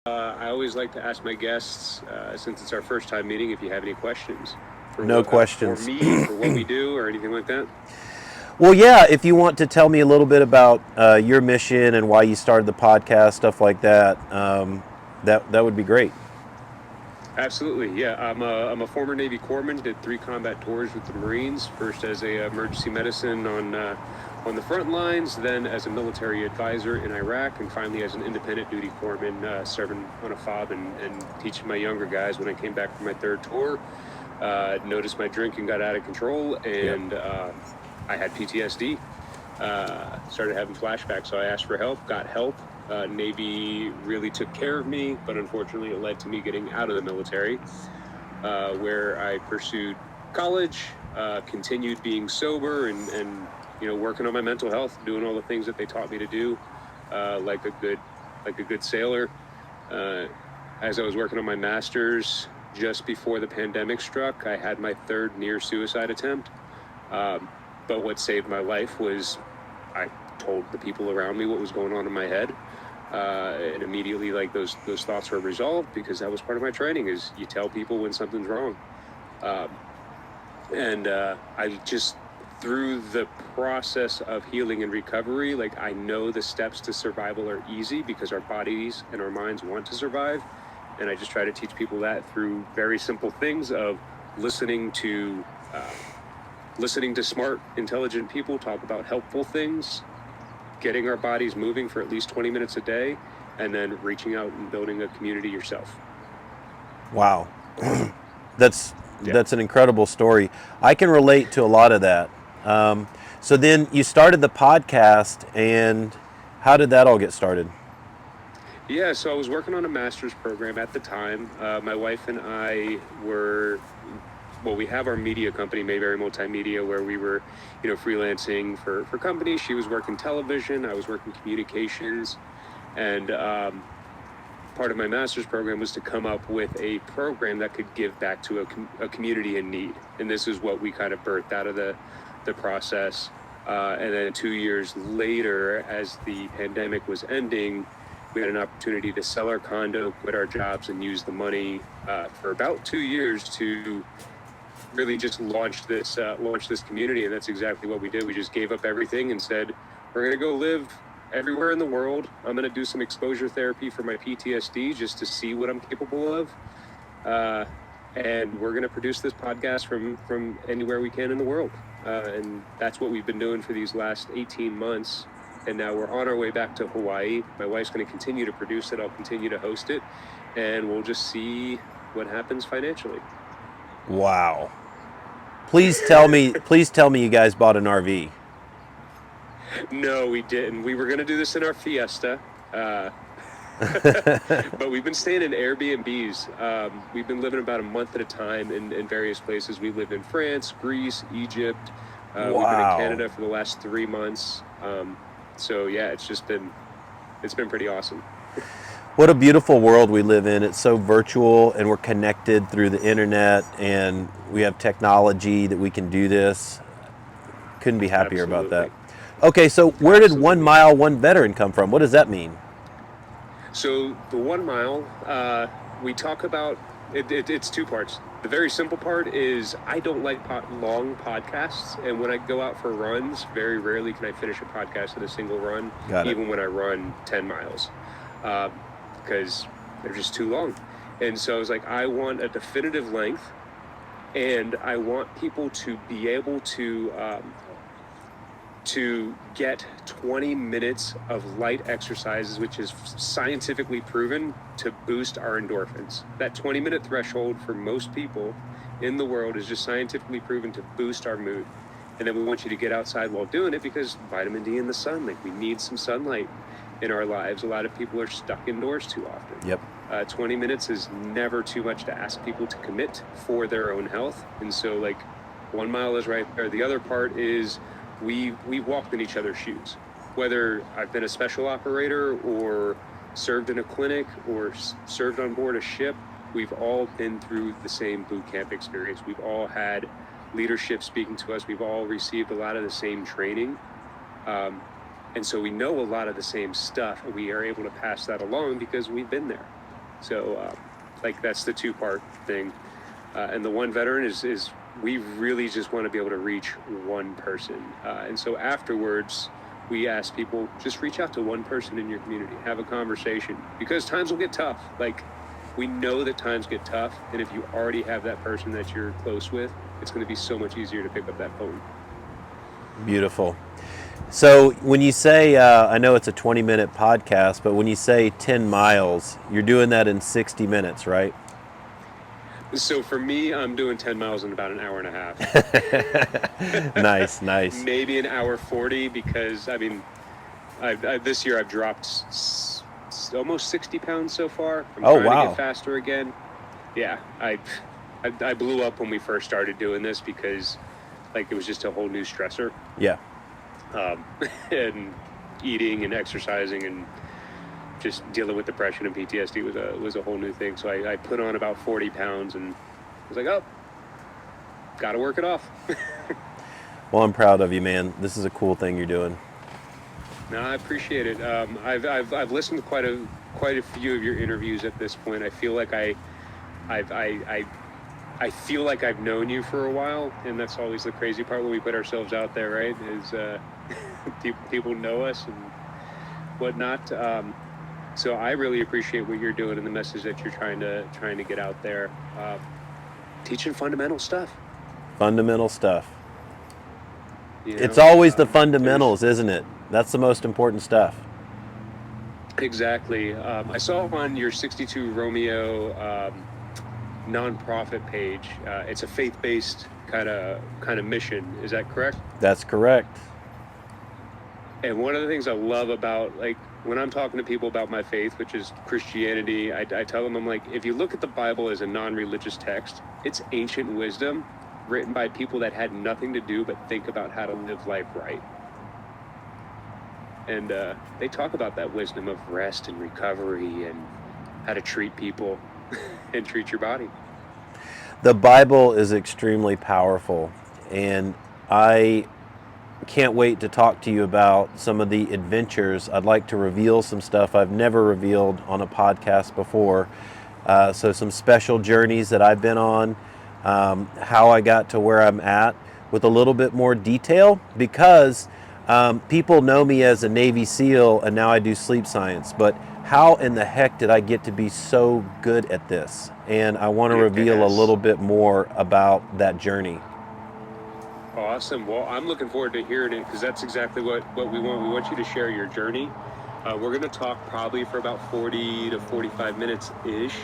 I always like to ask my guests, since it's our first time meeting, if you have any questions No for questions. me, for what we do, or anything like that. Well, yeah, if you want to tell me a little bit about your mission and why you started the podcast, stuff like that, that would be great. Absolutely, yeah. I'm a former Navy corpsman. Did 3 combat tours with the Marines. First as a emergency medicine on the front lines, then as a military advisor in Iraq, and finally as an independent duty corpsman, serving on a fob and teaching my younger guys. When I came back from my third tour, noticed my drinking got out of control, Yep. and I had PTSD. Started having flashbacks, so I asked for help, got help. Navy really took care of me, but unfortunately it led to me getting out of the military, where I pursued college, continued being sober, and working on my mental health, doing all the things that they taught me to do, like a good sailor. Uh, as I was working on my master's, just before the pandemic struck, I had my third near suicide attempt. Um, but what saved my life was I told the people around me what was going on in my head, and immediately, like, those thoughts were resolved, because that was part of my training. Is you tell people when something's wrong, um, and I just, through the process of healing and recovery, like, I know the steps to survival are easy because our bodies and our minds want to survive, and I just try to teach people that through very simple things of listening to. Listening to smart, intelligent people talk about helpful things, getting our bodies moving for at least 20 minutes a day, and then reaching out and building a community yourself. Wow, that's Yeah. that's an incredible story. I can relate to a lot of that. So then you started the podcast, and how did that all get started? Yeah, so I was working on a master's program at the time. My wife and I were, well, we have our media company, Mayberry Multimedia, where we were, freelancing for companies. She was working television, I was working communications, and part of my master's program was to come up with a program that could give back to a community in need. And this is what we kind of birthed out of the process. And then 2 years later, as the pandemic was ending, we had an opportunity to sell our condo, quit our jobs, and use the money for about 2 years to really just launch this community. And that's exactly what we did. We just gave up everything and said, we're going to go live everywhere in the world. I'm going to do some exposure therapy for my PTSD just to see what I'm capable of. And we're going to produce this podcast from anywhere we can in the world. And that's what we've been doing for these last 18 months. And now we're on our way back to Hawaii. My wife's going to continue to produce it. I'll continue to host it. And we'll just see what happens financially. Wow. Please tell me you guys bought an RV. No, we didn't. We were going to do this in our Fiesta. But we've been staying in Airbnbs. We've been living about a month at a time in various places. We lived in France, Greece, Egypt. We've been in Wow. Canada for the last 3 months. So yeah, it's been pretty awesome. What a beautiful world we live in. It's so virtual, and we're connected through the internet, and we have technology that we can do this. Couldn't be happier about that. Absolutely. Okay, so where did 1 Absolutely. mile, one veteran come from? What does that mean? So the 1 mile, we talk about it's two parts. The very simple part is I don't like long podcasts, and when I go out for runs, very rarely can I finish a podcast in a single run, Got it. even when I run 10 miles, because they're just too long. And so I was like, I want a definitive length, and I want people to be able to get 20 minutes of light exercises, which is scientifically proven to boost our endorphins. That 20-minute threshold for most people in the world is just scientifically proven to boost our mood. And then we want you to get outside while doing it, because vitamin D in the sun, like, we need some sunlight in our lives. A lot of people are stuck indoors too often. Yep. 20 minutes is never too much to ask people to commit for their own health. And so, like, 1 mile is right there. The other part is we've walked in each other's shoes. Whether I've been a special operator or served in a clinic or served on board a ship, we've all been through the same boot camp experience. We've all had leadership speaking to us. We've all received a lot of the same training. And so we know a lot of the same stuff, and we are able to pass that along because we've been there. So like that's the 2-part thing. And the one veteran is we really just want to be able to reach one person. And so afterwards, we ask people, just reach out to one person in your community, have a conversation, because times will get tough. Like, we know that times get tough, and if you already have that person that you're close with, it's going to be so much easier to pick up that phone. Beautiful. So when you say, I know it's a 20-minute podcast, but when you say 10 miles, you're doing that in 60 minutes, right? So for me, I'm doing 10 miles in about an hour and a half. Nice. Maybe an hour 40, because I mean, this year I've dropped almost 60 pounds so far. I'm trying to get faster again. Yeah, I blew up when we first started doing this because like it was just a whole new stressor. Yeah. And eating and exercising and just dealing with depression and PTSD was a whole new thing. So I put on about 40 pounds and was like, oh, got to work it off. Well, I'm proud of you, man. This is a cool thing you're doing. No, I appreciate it. I've listened to quite a few of your interviews at this point. I feel like I feel like I've known you for a while, and that's always the crazy part when we put ourselves out there, right? Is people know us and whatnot. So I really appreciate what you're doing and the message that you're trying to get out there, teaching fundamental stuff. Fundamental stuff. You know, it's always the fundamentals, isn't it? That's the most important stuff. Exactly. I saw on your 62 Romeo nonprofit page. It's a faith-based kind of mission. Is that correct? That's correct. And one of the things I love about, like, when I'm talking to people about my faith, which is Christianity, I tell them, I'm like, if you look at the Bible as a non-religious text, it's ancient wisdom written by people that had nothing to do but think about how to live life right. And they talk about that wisdom of rest and recovery and how to treat people and treat your body. The Bible is extremely powerful, and I can't wait to talk to you about some of the adventures. I'd like to reveal some stuff I've never revealed on a podcast before. So some special journeys that I've been on, how I got to where I'm at with a little bit more detail, because people know me as a Navy SEAL and now I do sleep science, but how in the heck did I get to be so good at this? And I want to reveal a little bit more about that journey. Awesome. Well, I'm looking forward to hearing it, because that's exactly what we want. We want you to share your journey. We're going to talk probably for about 40 to 45 minutes-ish.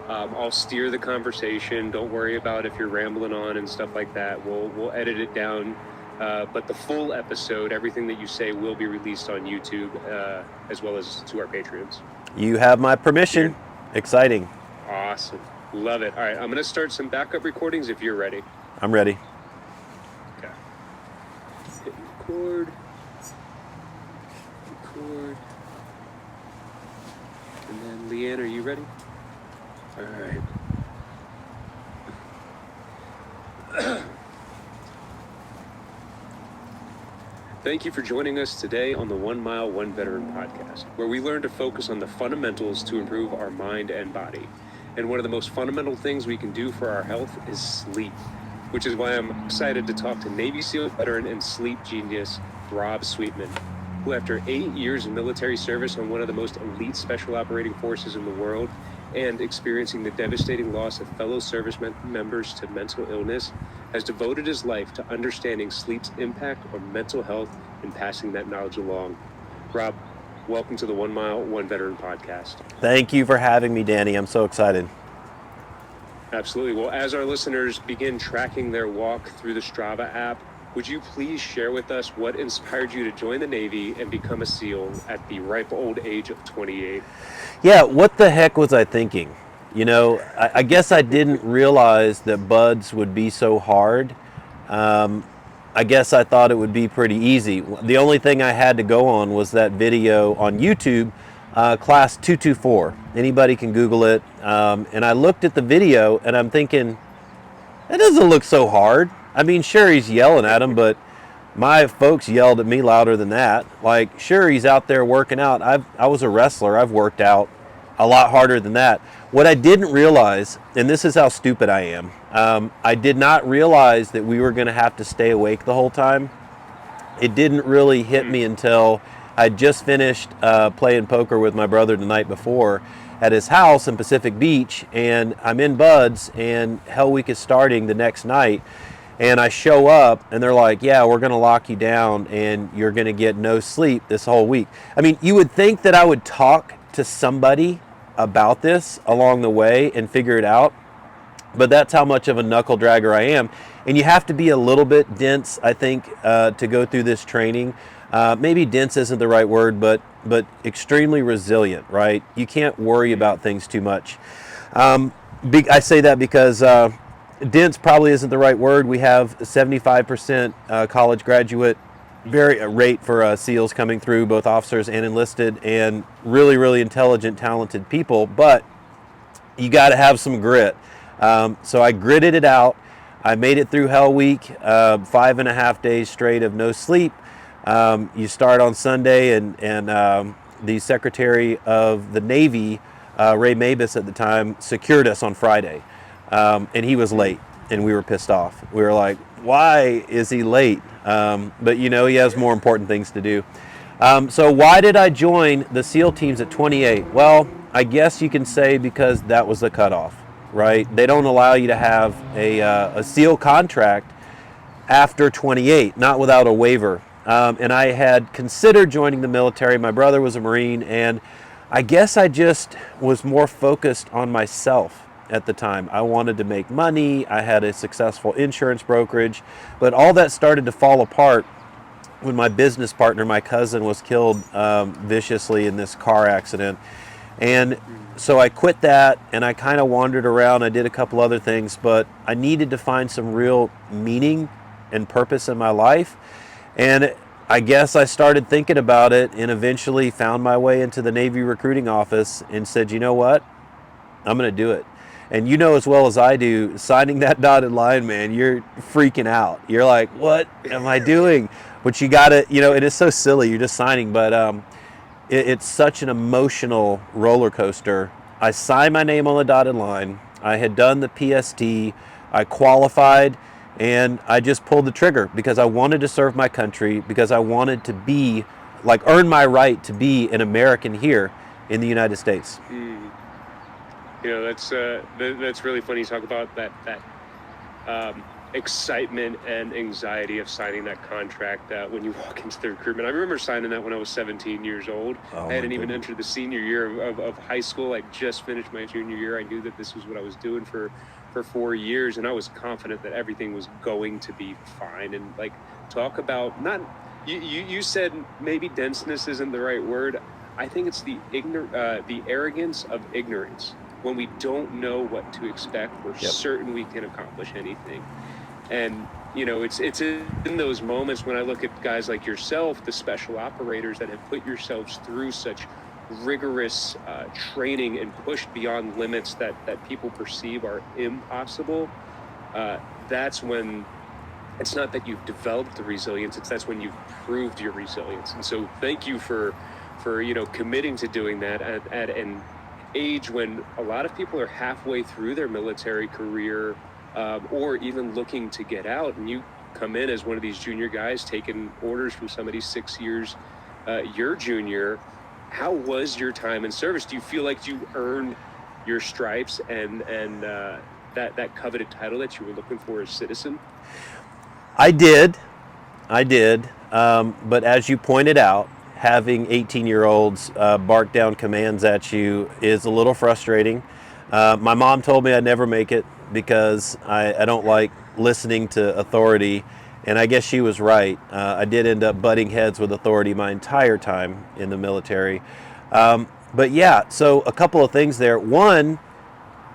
I'll steer the conversation. Don't worry about if you're rambling on and stuff like that. We'll edit it down. But the full episode, everything that you say, will be released on YouTube, as well as to our Patreons. You have my permission. Exciting. Awesome. Love it. All right, I'm going to start some backup recordings if you're ready. I'm ready. Okay. Hit record. And then, Leanne, are you ready? All right. Thank you for joining us today on the 1 Mile, 1 Veteran podcast, where we learn to focus on the fundamentals to improve our mind and body. And one of the most fundamental things we can do for our health is sleep, which is why I'm excited to talk to Navy SEAL veteran and sleep genius, Rob Sweetman, who after 8 years of military service on one of the most elite special operating forces in the world and experiencing the devastating loss of fellow service members to mental illness, has devoted his life to understanding sleep's impact on mental health and passing that knowledge along. Rob, welcome to the 1 Mile, 1 Veteran podcast. Thank you for having me, Danny. I'm so excited. Absolutely. Well, as our listeners begin tracking their walk through the Strava app, would you please share with us what inspired you to join the Navy and become a SEAL at the ripe old age of 28? Yeah, what the heck was I thinking? You know, I guess I didn't realize that BUD/S would be so hard. I guess I thought it would be pretty easy. The only thing I had to go on was that video on YouTube, Class 224. Anybody can Google it. And I looked at the video and I'm thinking, that doesn't look so hard. I mean, sure, he's yelling at him, but my folks yelled at me louder than that. Like, sure, he's out there working out. I was a wrestler. I've worked out a lot harder than that. What I didn't realize, and this is how stupid I am, I did not realize that we were going to have to stay awake the whole time. It didn't really hit me until I just finished playing poker with my brother the night before at his house in Pacific Beach, and I'm in Bud's, and Hell Week is starting the next night. And I show up, and they're like, yeah, we're going to lock you down, and you're going to get no sleep this whole week. I mean, you would think that I would talk to somebody about this along the way and figure it out, but that's how much of a knuckle dragger I am. And you have to be a little bit dense, I think, to go through this training. Maybe dense isn't the right word, but extremely resilient, right? You can't worry about things too much. I say that because dense probably isn't the right word. We have 75% college graduate rate for SEALs coming through, both officers and enlisted, and really, really intelligent, talented people, but you got to have some grit. So I gritted it out. I made it through Hell Week, 5.5 days straight of no sleep. You start on Sunday, and the Secretary of the Navy, Ray Mabus at the time, secured us on Friday. And he was late, and we were pissed off. We were like, why is he late? But he has more important things to do. So why did I join the SEAL teams at 28? Well, I guess you can say because that was the cutoff, right? They don't allow you to have a SEAL contract after 28, not without a waiver. And I had considered joining the military. My brother was a Marine, and I guess I just was more focused on myself at the time. I wanted to make money. I had a successful insurance brokerage, but all that started to fall apart when my business partner, my cousin, was killed viciously in this car accident. And so I quit that, and I kind of wandered around. I did a couple other things, but I needed to find some real meaning and purpose in my life. And I guess I started thinking about it, and eventually found my way into the Navy recruiting office and said, you know what? I'm going to do it. And you know as well as I do, signing that dotted line, man, you're freaking out. You're like, what am I doing? But you got to, it is so silly. You're just signing, but it's such an emotional roller coaster. I signed my name on the dotted line. I had done the PST. I qualified, and I just pulled the trigger because I wanted to serve my country, because I wanted to be, earn my right to be an American here in the United States. That's really funny. You talk about that excitement and anxiety of signing that contract when you walk into the recruitment. I remember signing that when I was 17 years old. I hadn't even entered the senior year of high school. I just finished my junior year. I knew that this was what I was doing for 4 years, and I was confident that everything was going to be fine. And talk about you said maybe denseness isn't the right word. I think it's the arrogance of ignorance. When we don't know what to expect, we're certain we can accomplish anything. And, it's in those moments when I look at guys like yourself, the special operators that have put yourselves through such rigorous training and pushed beyond limits that people perceive are impossible. That's when it's not that you've developed the resilience, that's when you've proved your resilience. And so thank you for committing to doing that at an age when a lot of people are halfway through their military career, or even looking to get out, and you come in as one of these junior guys taking orders from somebody 6 years your junior. How was your time in service? Do you feel like you earned your stripes and that coveted title that you were looking for as citizen? I did, but as you pointed out, having 18-year-olds bark down commands at you is a little frustrating. My mom told me I'd never make it because I don't like listening to authority, and I guess she was right. I did end up butting heads with authority my entire time in the military. But yeah, so a couple of things there. One,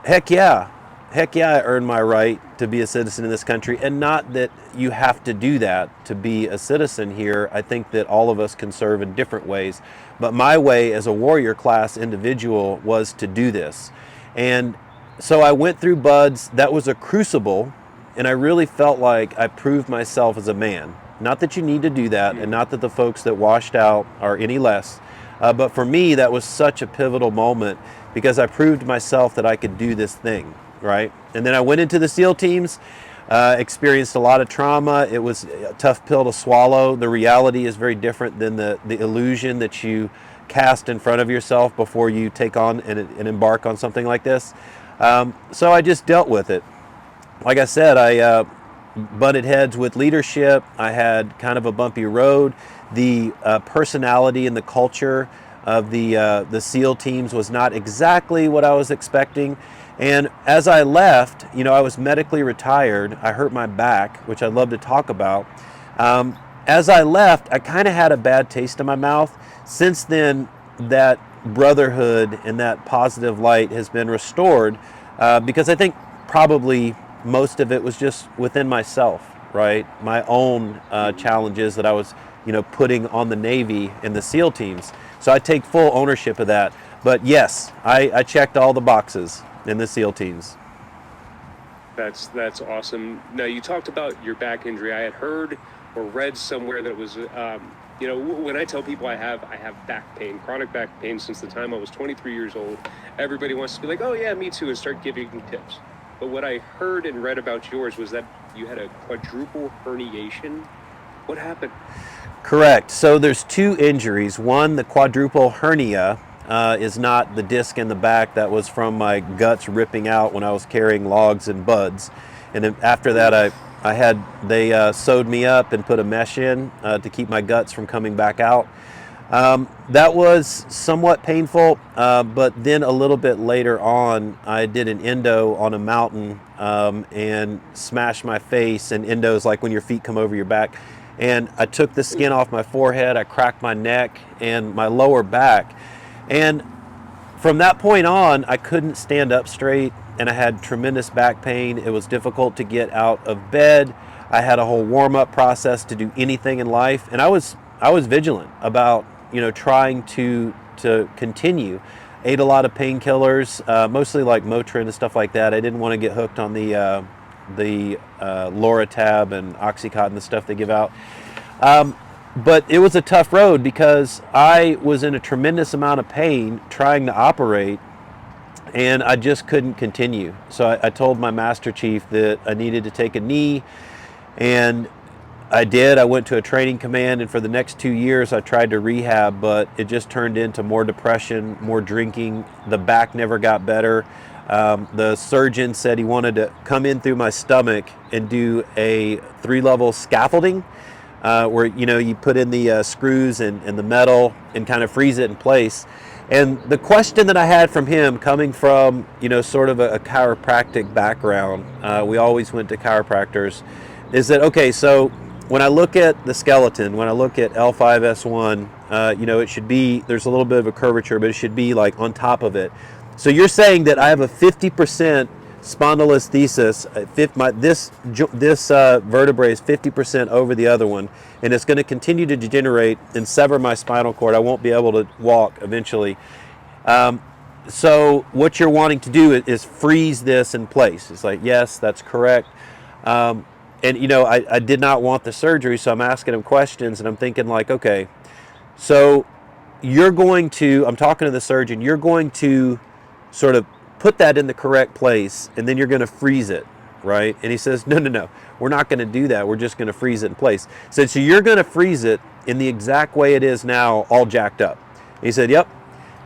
heck yeah, I earned my right to be a citizen in this country, and not that you have to do that to be a citizen here. I think that all of us can serve in different ways, but my way as a warrior class individual was to do this. And so I went through BUD/S. That was a crucible, and I really felt like I proved myself as a man. Not that you need to do that, and not that the folks that washed out are any less, but for me, that was such a pivotal moment because I proved myself that I could do this thing, right? And then I went into the SEAL teams, experienced a lot of trauma. It was a tough pill to swallow. The reality is very different than the illusion that you cast in front of yourself before you take on and embark on something like this. So I just dealt with it. Like I said, I butted heads with leadership. I had kind of a bumpy road. The personality and the culture of the SEAL teams was not exactly what I was expecting. And as I left, I was medically retired. I hurt my back, which I'd love to talk about. As I left, I kind of had a bad taste in my mouth. Since then, that brotherhood and that positive light has been restored, because I think probably most of it was just within myself, right? My own challenges that I was, putting on the Navy and the SEAL teams. So I take full ownership of that. But yes, I checked all the boxes in the SEAL teams. That's awesome. Now, you talked about your back injury. I had heard or read somewhere that it was, when I tell people I have back pain, chronic back pain since the time I was 23 years old, everybody wants to be like, oh yeah, me too, and start giving tips. But what I heard and read about yours was that you had a quadruple herniation. What happened? Correct. So there's two injuries. One, the quadruple hernia, is not the disc in the back. That was from my guts ripping out when I was carrying logs and buds. And then after that, they sewed me up and put a mesh in to keep my guts from coming back out. That was somewhat painful, but then a little bit later on, I did an endo on a mountain and smashed my face. And endo is like when your feet come over your back. And I took the skin off my forehead, I cracked my neck and my lower back. And from that point on, I couldn't stand up straight, and I had tremendous back pain. It was difficult to get out of bed. I had a whole warm-up process to do anything in life, and I was vigilant about trying to continue. Ate a lot of painkillers, mostly like Motrin and stuff like that. I didn't want to get hooked on the Loratab and Oxycontin, the stuff they give out. But it was a tough road because I was in a tremendous amount of pain trying to operate, and I just couldn't continue. So I told my Master Chief that I needed to take a knee, and I did. I went to a training command, and for the next 2 years I tried to rehab, but it just turned into more depression, more drinking. The back never got better. The surgeon said he wanted to come in through my stomach and do a 3-level scaffolding, where you put in the screws and the metal and kind of freeze it in place. And the question that I had from him, coming from sort of a chiropractic background, we always went to chiropractors, is that okay? So when I look at the skeleton, when I look at L5S1, it should be, there's a little bit of a curvature, but it should be like on top of it. So you're saying that I have a 50% spondylolisthesis. This vertebrae is 50% over the other one, and it's going to continue to degenerate and sever my spinal cord. I won't be able to walk eventually. So what you're wanting to do is freeze this in place. It's like, yes, that's correct. And I did not want the surgery, so I'm asking him questions, and I'm thinking like, okay, so I'm talking to the surgeon, you're going to sort of put that in the correct place, and then you're going to freeze it, right? And he says, no, we're not going to do that. We're just going to freeze it in place. So you're going to freeze it in the exact way it is now, all jacked up. He said, yep.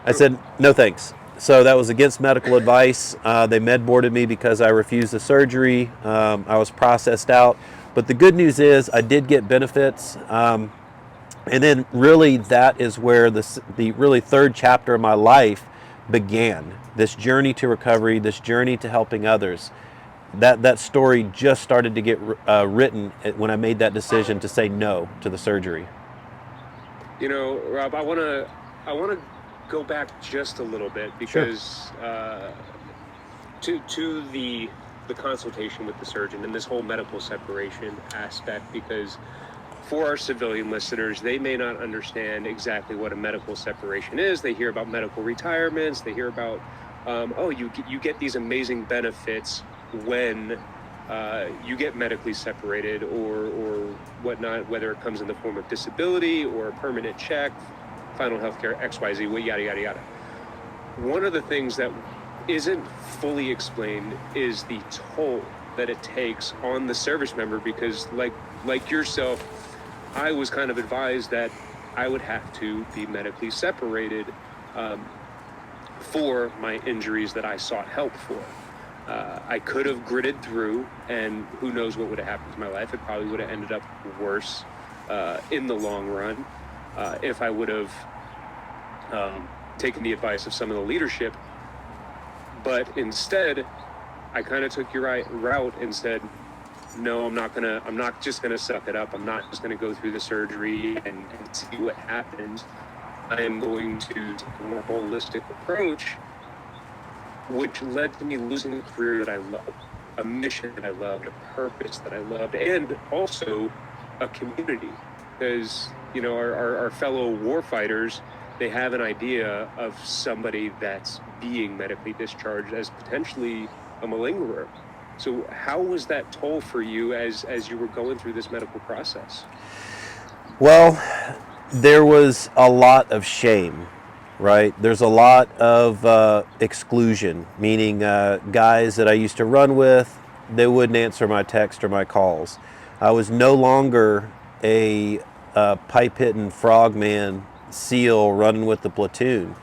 I said, no thanks. So that was against medical advice. They med boarded me because I refused the surgery. I was processed out. But the good news is I did get benefits. And then really that is where the really third chapter of my life began. This journey to recovery, this journey to helping others. That story just started to get written when I made that decision to say no to the surgery. Rob, I want to go back just a little bit because to the consultation with the surgeon and this whole medical separation aspect, because for our civilian listeners, they may not understand exactly what a medical separation is. They hear about medical retirements. They hear about, you get these amazing benefits when you get medically separated or whatnot, whether it comes in the form of disability or a permanent check, final health care, XYZ, yada, yada, yada. one of the things that isn't fully explained is the toll that it takes on the service member, because like yourself, I was kind of advised that I would have to be medically separated for my injuries that I sought help for. I could have gritted through, and who knows what would have happened to my life. It probably would have ended up worse in the long run if I would have taken the advice of some of the leadership. But instead, I kind of took your route and said, no, I'm not just gonna suck it up. I'm not just gonna go through the surgery and see what happens. I am going to take a more holistic approach, which led to me losing a career that I loved, a mission that I loved, a purpose that I loved, and also a community. Because, you know, our fellow war fighters, they have an idea of somebody that's being medically discharged as potentially a malingerer. So how was that toll for you as you were going through this medical process? Well, there was a lot of shame, right? There's a lot of exclusion, meaning guys that I used to run with, they wouldn't answer my text or my calls. I was no longer a pipe-hitting frogman SEAL running with the platoon.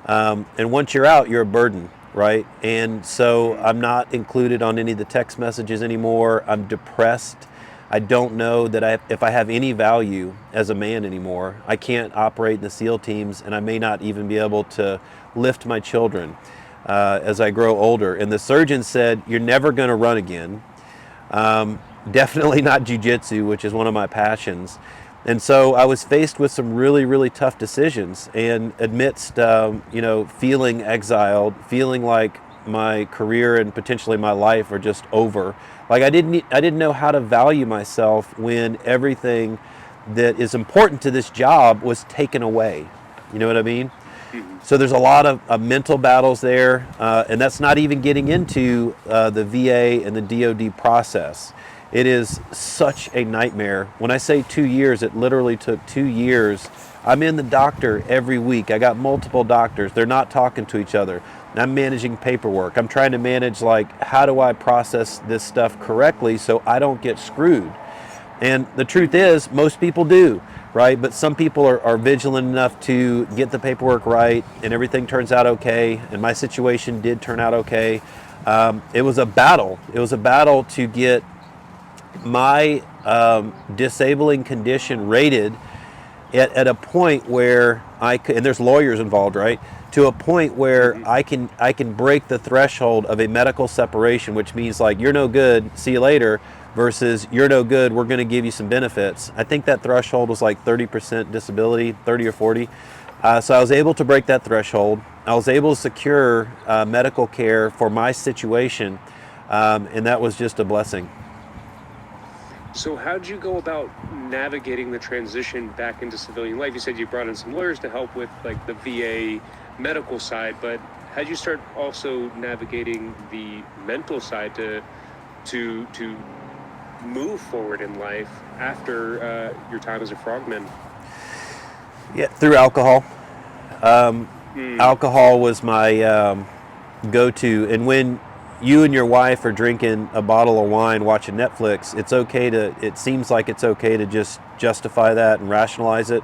And once you're out, you're a burden, right? And so I'm not included on any of the text messages anymore. I'm depressed. I don't know that if I have any value as a man anymore. I can't operate in the SEAL teams, and I may not even be able to lift my children as I grow older. And the surgeon said, you're never going to run again. Definitely not jiu-jitsu, which is one of my passions. And so I was faced with some really, really tough decisions. And amidst, feeling exiled, feeling like my career and potentially my life are just over. Like I didn't know how to value myself when everything that is important to this job was taken away. You know what I mean? Mm-hmm. So there's a lot of mental battles there, and that's not even getting into the VA and the DoD process. It is such a nightmare. When I say 2 years, it literally took 2 years. I'm in the doctor every week. I got multiple doctors. They're not talking to each other. I'm managing paperwork. I'm trying to manage, like, how do I process this stuff correctly so I don't get screwed? And the truth is, most people do, right? But some people are vigilant enough to get the paperwork right, and everything turns out okay. And my situation did turn out okay. It was a battle. It was a battle to get my disabling condition rated at a point where I could, and there's lawyers involved, right? To a point where I can break the threshold of a medical separation, which means like, you're no good, see you later, versus you're no good, we're going to give you some benefits. I think that threshold was like 30% disability, 30 or 40. So I was able to break that threshold. I was able to secure medical care for my situation, and that was just a blessing. So how did you go about navigating the transition back into civilian life? You said you brought in some lawyers to help with like the VA medical side, but how did you start also navigating the mental side to move forward in life after your time as a frogman? Yeah, through alcohol. Alcohol was my go-to, and when you and your wife are drinking a bottle of wine, watching Netflix, it seems like it's okay to just justify that and rationalize it.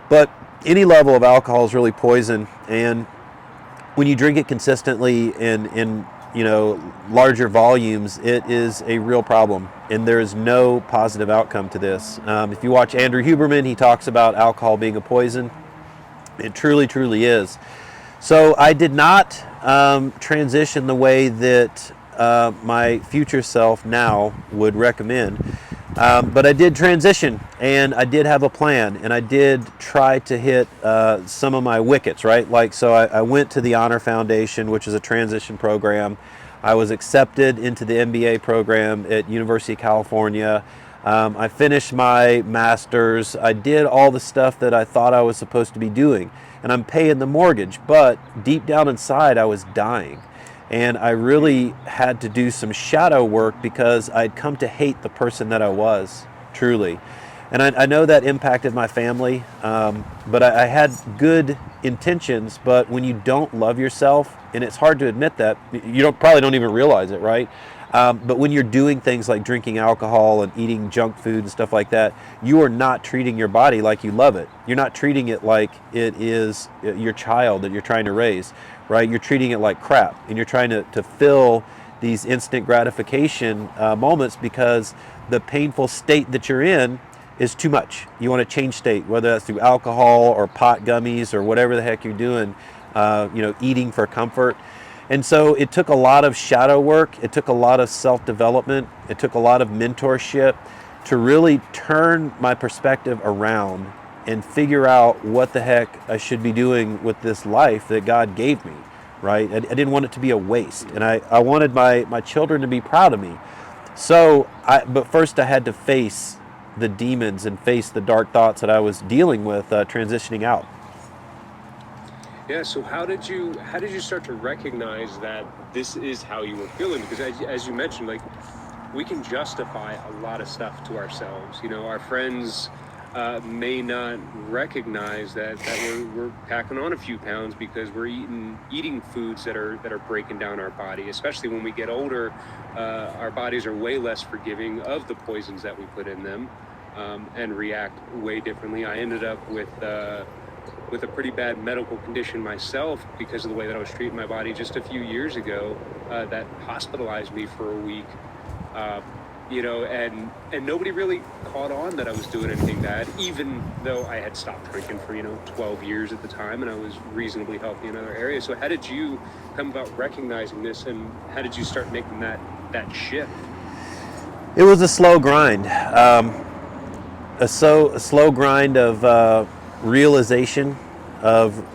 But any level of alcohol is really poison, and when you drink it consistently in larger volumes, it is a real problem, and there is no positive outcome to this. If you watch Andrew Huberman, he talks about alcohol being a poison. It truly, truly is. So I did not transition the way that my future self now would recommend. But I did transition, and I did have a plan, and I did try to hit some of my wickets, right? Like, so I went to the Honor Foundation, which is a transition program. I was accepted into the MBA program at University of California. I finished my master's. I did all the stuff that I thought I was supposed to be doing, and I'm paying the mortgage, but deep down inside, I was dying. And I really had to do some shadow work because I'd come to hate the person that I was, truly. And I know that impacted my family, but I had good intentions. But when you don't love yourself, and it's hard to admit that, you probably don't even realize it, right? But when you're doing things like drinking alcohol and eating junk food and stuff like that, you are not treating your body like you love it. You're not treating it like it is your child that you're trying to raise, right? You're treating it like crap, and you're trying to fill these instant gratification moments because the painful state that you're in is too much. You want to change state, whether that's through alcohol or pot gummies or whatever the heck you're doing, eating for comfort. And so it took a lot of shadow work. It took a lot of self-development. It took a lot of mentorship to really turn my perspective around and figure out what the heck I should be doing with this life that God gave me, right? I didn't want it to be a waste. And I wanted my children to be proud of me. But first I had to face the demons and face the dark thoughts that I was dealing with transitioning out. Yeah. So how did you start to recognize that this is how you were feeling? Because as you mentioned, like, we can justify a lot of stuff to ourselves. Our friends may not recognize that we're packing on a few pounds because we're eating foods that are breaking down our body. Especially when we get older, our bodies are way less forgiving of the poisons that we put in them, and react way differently. I ended up with a pretty bad medical condition myself because of the way that I was treating my body just a few years ago, that hospitalized me for a week. And nobody really caught on that I was doing anything bad, even though I had stopped drinking for 12 years at the time, and I was reasonably healthy in other areas. So how did you come about recognizing this, and how did you start making that shift? It was a slow grind, a slow grind of realization of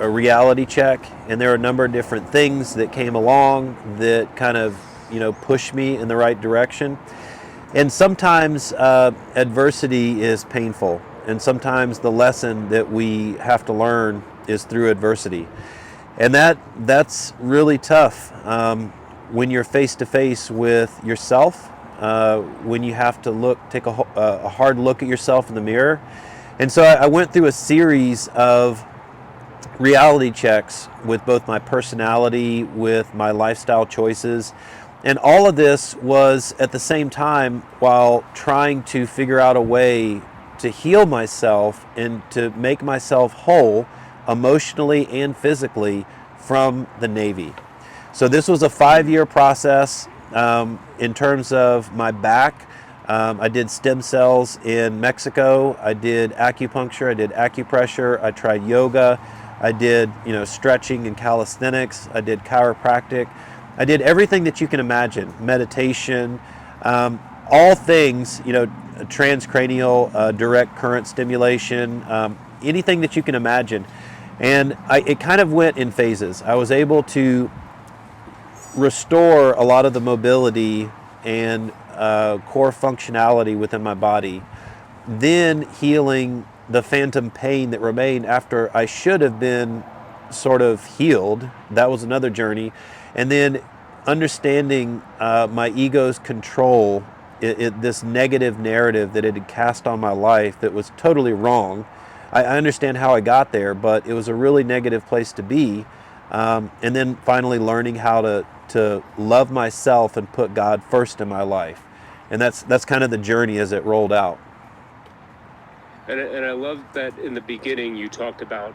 a reality check, and there are a number of different things that came along that kind of pushed me in the right direction. And sometimes adversity is painful, and sometimes the lesson that we have to learn is through adversity, and that's really tough when you're face to face with yourself, when you have to take a hard look at yourself in the mirror. And so I went through a series of reality checks with both my personality, with my lifestyle choices. And all of this was at the same time while trying to figure out a way to heal myself and to make myself whole emotionally and physically from the Navy. So this was a 5-year process. In terms of my back, I did stem cells in Mexico. I did acupuncture. I did acupressure. I tried yoga. I did stretching and calisthenics. I did chiropractic. I did everything that you can imagine, meditation, all things, transcranial, direct current stimulation, anything that you can imagine. And it kind of went in phases. I was able to restore a lot of the mobility and core functionality within my body, then healing the phantom pain that remained after I should have been sort of healed. That was another journey. And then understanding my ego's control, this negative narrative that it had cast on my life that was totally wrong. I understand how I got there, but it was a really negative place to be. And then finally learning how to love myself and put God first in my life. And that's kind of the journey as it rolled out. And I love that in the beginning you talked about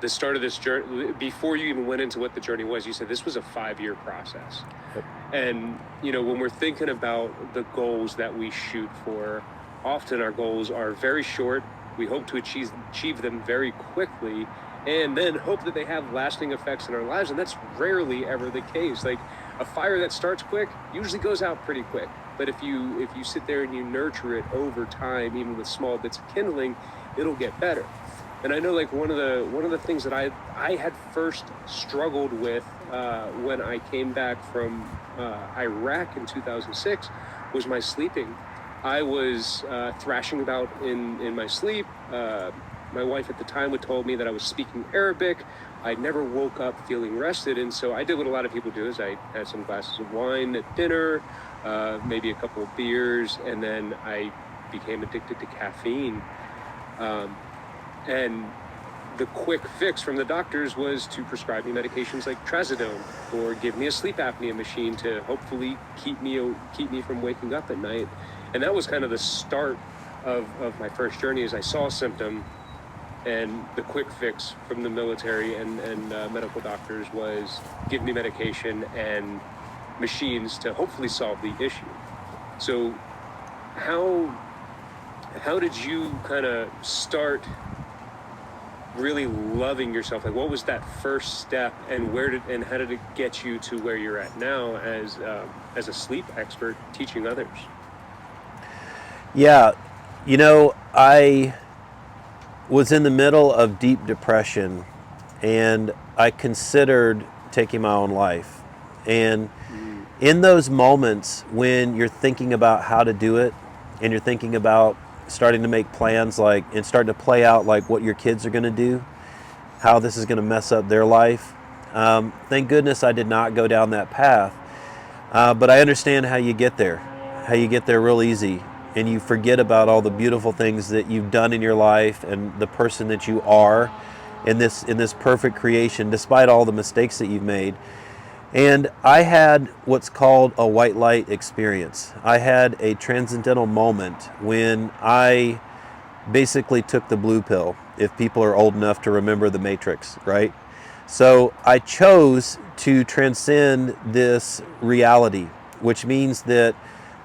the start of this journey. Before you even went into what the journey was, you said this was a 5-year process. Yep. And when we're thinking about the goals that we shoot for, often our goals are very short. We hope to achieve them very quickly, and then hope that they have lasting effects in our lives. And that's rarely ever the case. Like, a fire that starts quick usually goes out pretty quick. But if you sit there and you nurture it over time, even with small bits of kindling, it'll get better. And I know, like, one of the things that I had first struggled with when I came back from Iraq in 2006 was my sleeping. I was thrashing about in my sleep. My wife at the time had told me that I was speaking Arabic. I never woke up feeling rested, and so I did what a lot of people do: is I had some glasses of wine at dinner, maybe a couple of beers, and then I became addicted to caffeine. And the quick fix from the doctors was to prescribe me medications like trazodone or give me a sleep apnea machine to hopefully keep me from waking up at night. And that was kind of the start of my first journey. As I saw a symptom, and the quick fix from the military and medical doctors was give me medication and machines to hopefully solve the issue. So how did you kind of start really loving yourself? Like, what was that first step, and how did it get you to where you're at now as a sleep expert teaching others? Yeah, I was in the middle of deep depression, and I considered taking my own life. And in those moments when you're thinking about how to do it, and you're thinking about starting to make plans, and starting to play out like what your kids are going to do, how this is going to mess up their life. Thank goodness I did not go down that path. But I understand how you get there real easy, and you forget about all the beautiful things that you've done in your life and the person that you are in this perfect creation, despite all the mistakes that you've made. And I had what's called a white light experience. I had a transcendental moment when I basically took the blue pill, if people are old enough to remember the Matrix, right? So I chose to transcend this reality, which means that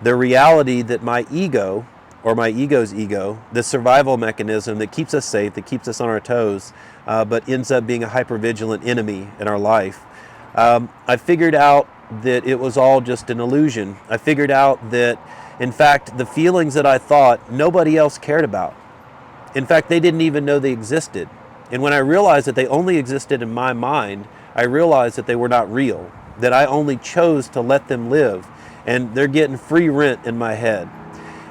the reality that my ego, or my ego's ego, the survival mechanism that keeps us safe, that keeps us on our toes, but ends up being a hypervigilant enemy in our life, I figured out that it was all just an illusion. I figured out that, in fact, the feelings that I thought nobody else cared about. In fact, they didn't even know they existed. And when I realized that they only existed in my mind, I realized that they were not real, that I only chose to let them live, and they're getting free rent in my head.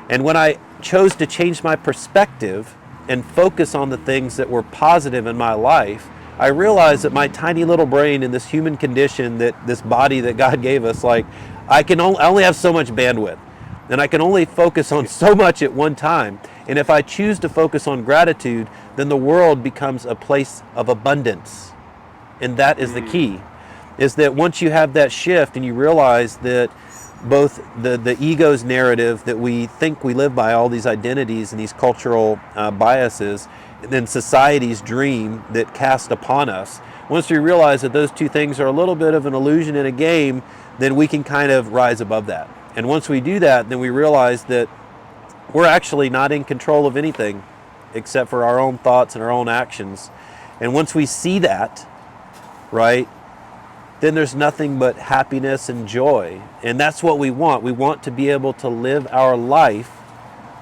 And when I chose to change my perspective and focus on the things that were positive in my life, I realized that my tiny little brain in this human condition, that this body that God gave us, I only have so much bandwidth, and I can only focus on so much at one time. And if I choose to focus on gratitude, then the world becomes a place of abundance. And that is the key, is that once you have that shift and you realize that both the ego's narrative that we think we live by, all these identities and these cultural biases, and then society's dream that cast upon us, once we realize that those two things are a little bit of an illusion in a game, then we can kind of rise above that. And once we do that, then we realize that we're actually not in control of anything except for our own thoughts and our own actions. And once we see that, right, then there's nothing but happiness and joy. And that's what we want. We want to be able to live our life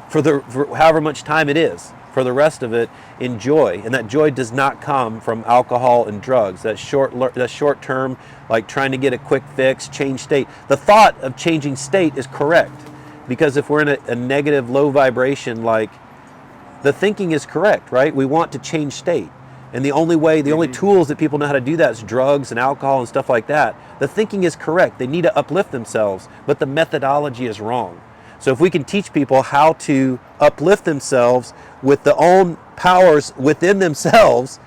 for however much time it is, for the rest of it, in joy. And that joy does not come from alcohol and drugs. That short term, like trying to get a quick fix, change state. The thought of changing state is correct, because if we're in a negative, low vibration, the thinking is correct, right? We want to change state. And the only tools that people know how to do that is drugs and alcohol and stuff like that. The thinking is correct. They need to uplift themselves, but the methodology is wrong. So if we can teach people how to uplift themselves with their own powers within themselves,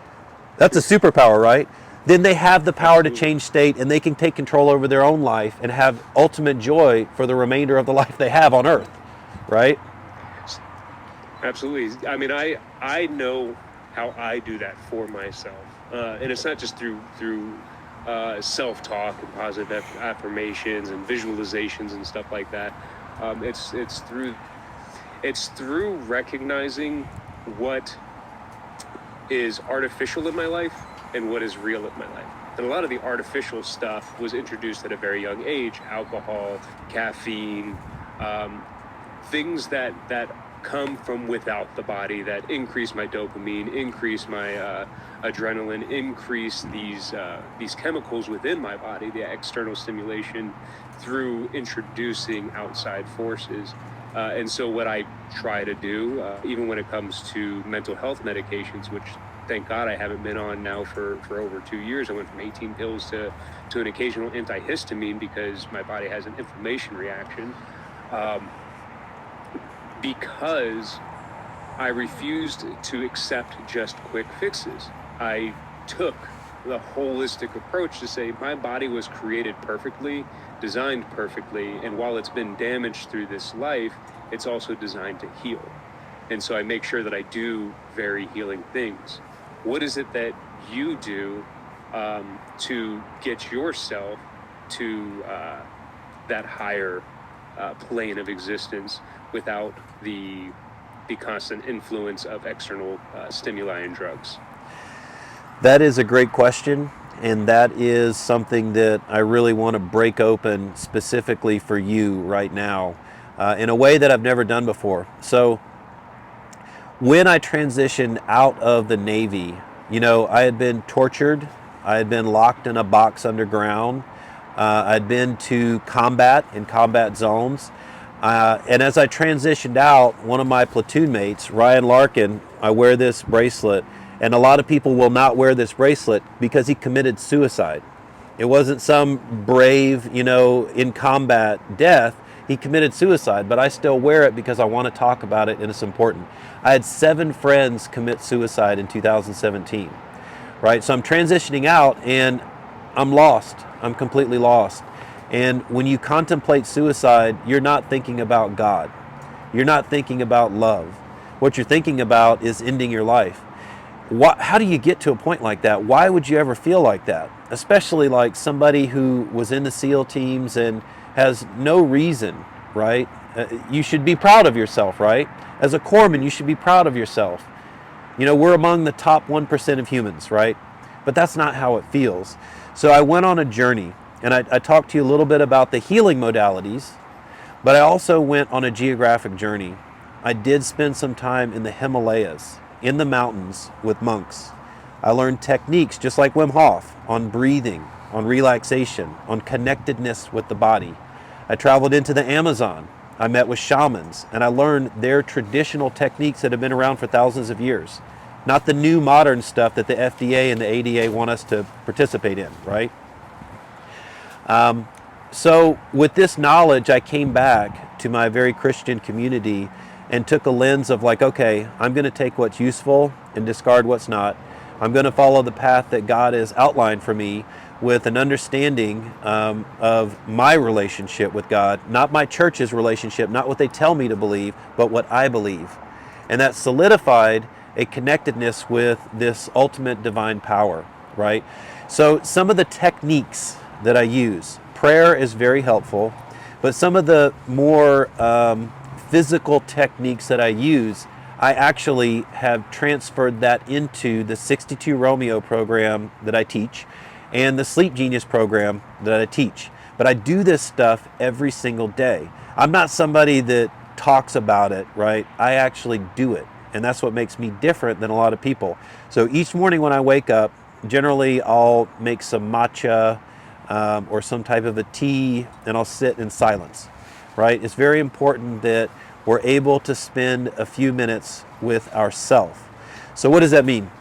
that's a superpower, right? Then they have the power to change state, and they can take control over their own life and have ultimate joy for the remainder of the life they have on earth, right? Absolutely. I mean, I know how I do that for myself, and it's not just through self-talk and positive affirmations and visualizations and stuff like that. It's through recognizing what is artificial in my life and what is real in my life. And a lot of the artificial stuff was introduced at a very young age: alcohol, caffeine, things that come from without the body, that increase my dopamine, increase my adrenaline, increase these chemicals within my body, the external stimulation through introducing outside forces. And so what I try to do, even when it comes to mental health medications, which thank God I haven't been on now for over 2 years. I went from 18 pills to an occasional antihistamine because my body has an inflammation reaction. because I refused to accept just quick fixes. I took the holistic approach to say my body was created perfectly, designed perfectly, and while it's been damaged through this life, it's also designed to heal. And so I make sure that I do very healing things. What is it that you do to get yourself to that higher plane of existence without the constant influence of external stimuli and drugs? That is a great question, and that is something that I really want to break open specifically for you right now in a way that I've never done before. So when I transitioned out of the Navy, I had been tortured. I had been locked in a box underground. I'd been to combat in combat zones. And as I transitioned out, one of my platoon mates, Ryan Larkin, I wear this bracelet, and a lot of people will not wear this bracelet because he committed suicide. It wasn't some brave, in combat death. He committed suicide, but I still wear it because I want to talk about it and it's important. I had 7 friends commit suicide in 2017, right? So I'm transitioning out and I'm lost. I'm completely lost. And when you contemplate suicide, you're not thinking about God. You're not thinking about love. What you're thinking about is ending your life. How do you get to a point like that? Why would you ever feel like that? Especially like somebody who was in the SEAL teams and has no reason, right? You should be proud of yourself, right? As a corpsman, you should be proud of yourself. We're among the top 1% of humans, right? But that's not how it feels. So I went on a journey, and I talked to you a little bit about the healing modalities, but I also went on a geographic journey. I did spend some time in the Himalayas, in the mountains with monks. I learned techniques just like Wim Hof on breathing, on relaxation, on connectedness with the body. I traveled into the Amazon. I met with shamans and I learned their traditional techniques that have been around for thousands of years. Not the new modern stuff that the FDA and the ADA want us to participate in, right? So with this knowledge, I came back to my very Christian community and took a lens of like, okay, I'm going to take what's useful and discard what's not. I'm going to follow the path that God has outlined for me with an understanding of my relationship with God, not my church's relationship, not what they tell me to believe, but what I believe. And that solidified a connectedness with this ultimate divine power, right? So some of the techniques that I use, prayer is very helpful, but some of the more physical techniques that I use, I actually have transferred that into the 62 Romeo program that I teach and the Sleep Genius program that I teach. But I do this stuff every single day. I'm not somebody that talks about it, right? I actually do it. And that's what makes me different than a lot of people. So each morning when I wake up, generally I'll make some matcha or some type of a tea, and I'll sit in silence, right? It's very important that we're able to spend a few minutes with ourselves. So what does that mean?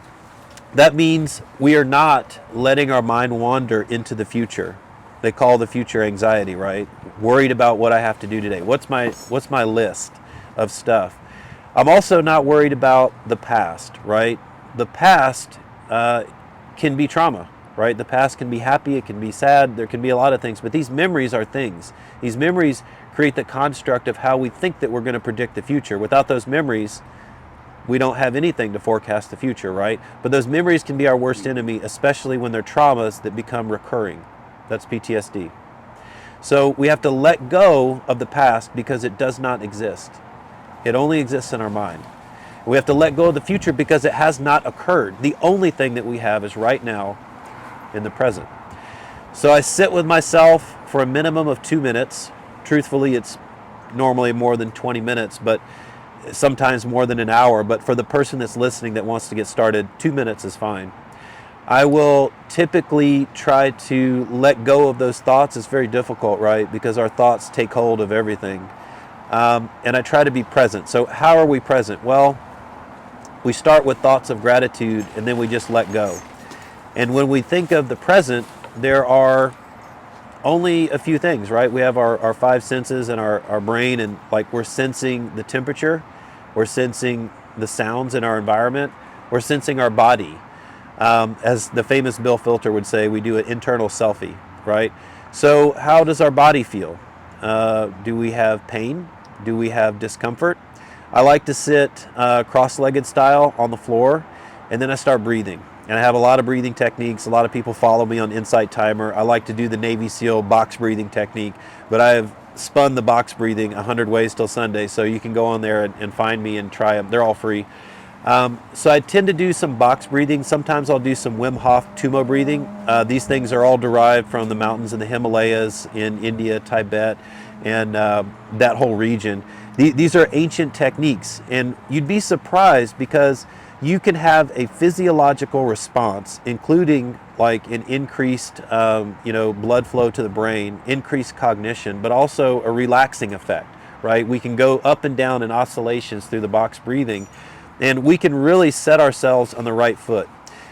That means we are not letting our mind wander into the future. They call the future anxiety, right? Worried about what I have to do today. What's my list of stuff? I'm also not worried about the past, right? The past can be trauma, right? The past can be happy, it can be sad, there can be a lot of things, but these memories are things. These memories create the construct of how we think that we're going to predict the future. Without those memories, we don't have anything to forecast the future, right? But those memories can be our worst enemy, especially when they're traumas that become recurring. That's PTSD. So we have to let go of the past because it does not exist. It only exists in our mind. We have to let go of the future because it has not occurred. The only thing that we have is right now in the present. So I sit with myself for a minimum of 2 minutes. Truthfully, it's normally more than 20 minutes, but sometimes more than an hour. But for the person that's listening that wants to get started, 2 minutes is fine. I will typically try to let go of those thoughts. It's very difficult, right? Because our thoughts take hold of everything. And I try to be present. So how are we present? Well, we start with thoughts of gratitude and then we just let go. And when we think of the present, there are only a few things, right? We have our five senses and our brain, and like we're sensing the temperature, we're sensing the sounds in our environment, we're sensing our body. As the famous Bill Filter would say, we do an internal selfie, right? So, how does our body feel? Do we have pain? Do we have discomfort? I like to sit cross-legged style on the floor, and then I start breathing. And I have a lot of breathing techniques. A lot of people follow me on Insight Timer. I like to do the Navy SEAL box breathing technique, but I have spun the box breathing 100 ways till Sunday, so you can go on there and find me and try them. They're all free. So I tend to do some box breathing. Sometimes I'll do some Wim Hof Tumo breathing. These things are all derived from the mountains in the Himalayas in India, Tibet, and that whole region. These are ancient techniques, and you'd be surprised because you can have a physiological response, including like an increased, blood flow to the brain, increased cognition, but also a relaxing effect, right? We can go up and down in oscillations through the box breathing, and we can really set ourselves on the right foot.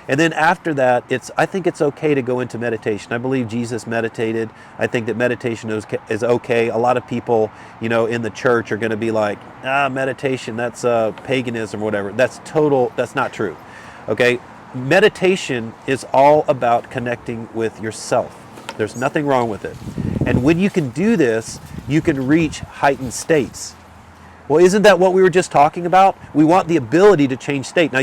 And then after that, I think it's okay to go into meditation. I believe Jesus meditated. I think that meditation is okay. A lot of people, in the church are going to be like, meditation, that's paganism or whatever. That's not true. Okay? Meditation is all about connecting with yourself. There's nothing wrong with it. And when you can do this, you can reach heightened states. Well, isn't that what we were just talking about? We want the ability to change state. Now,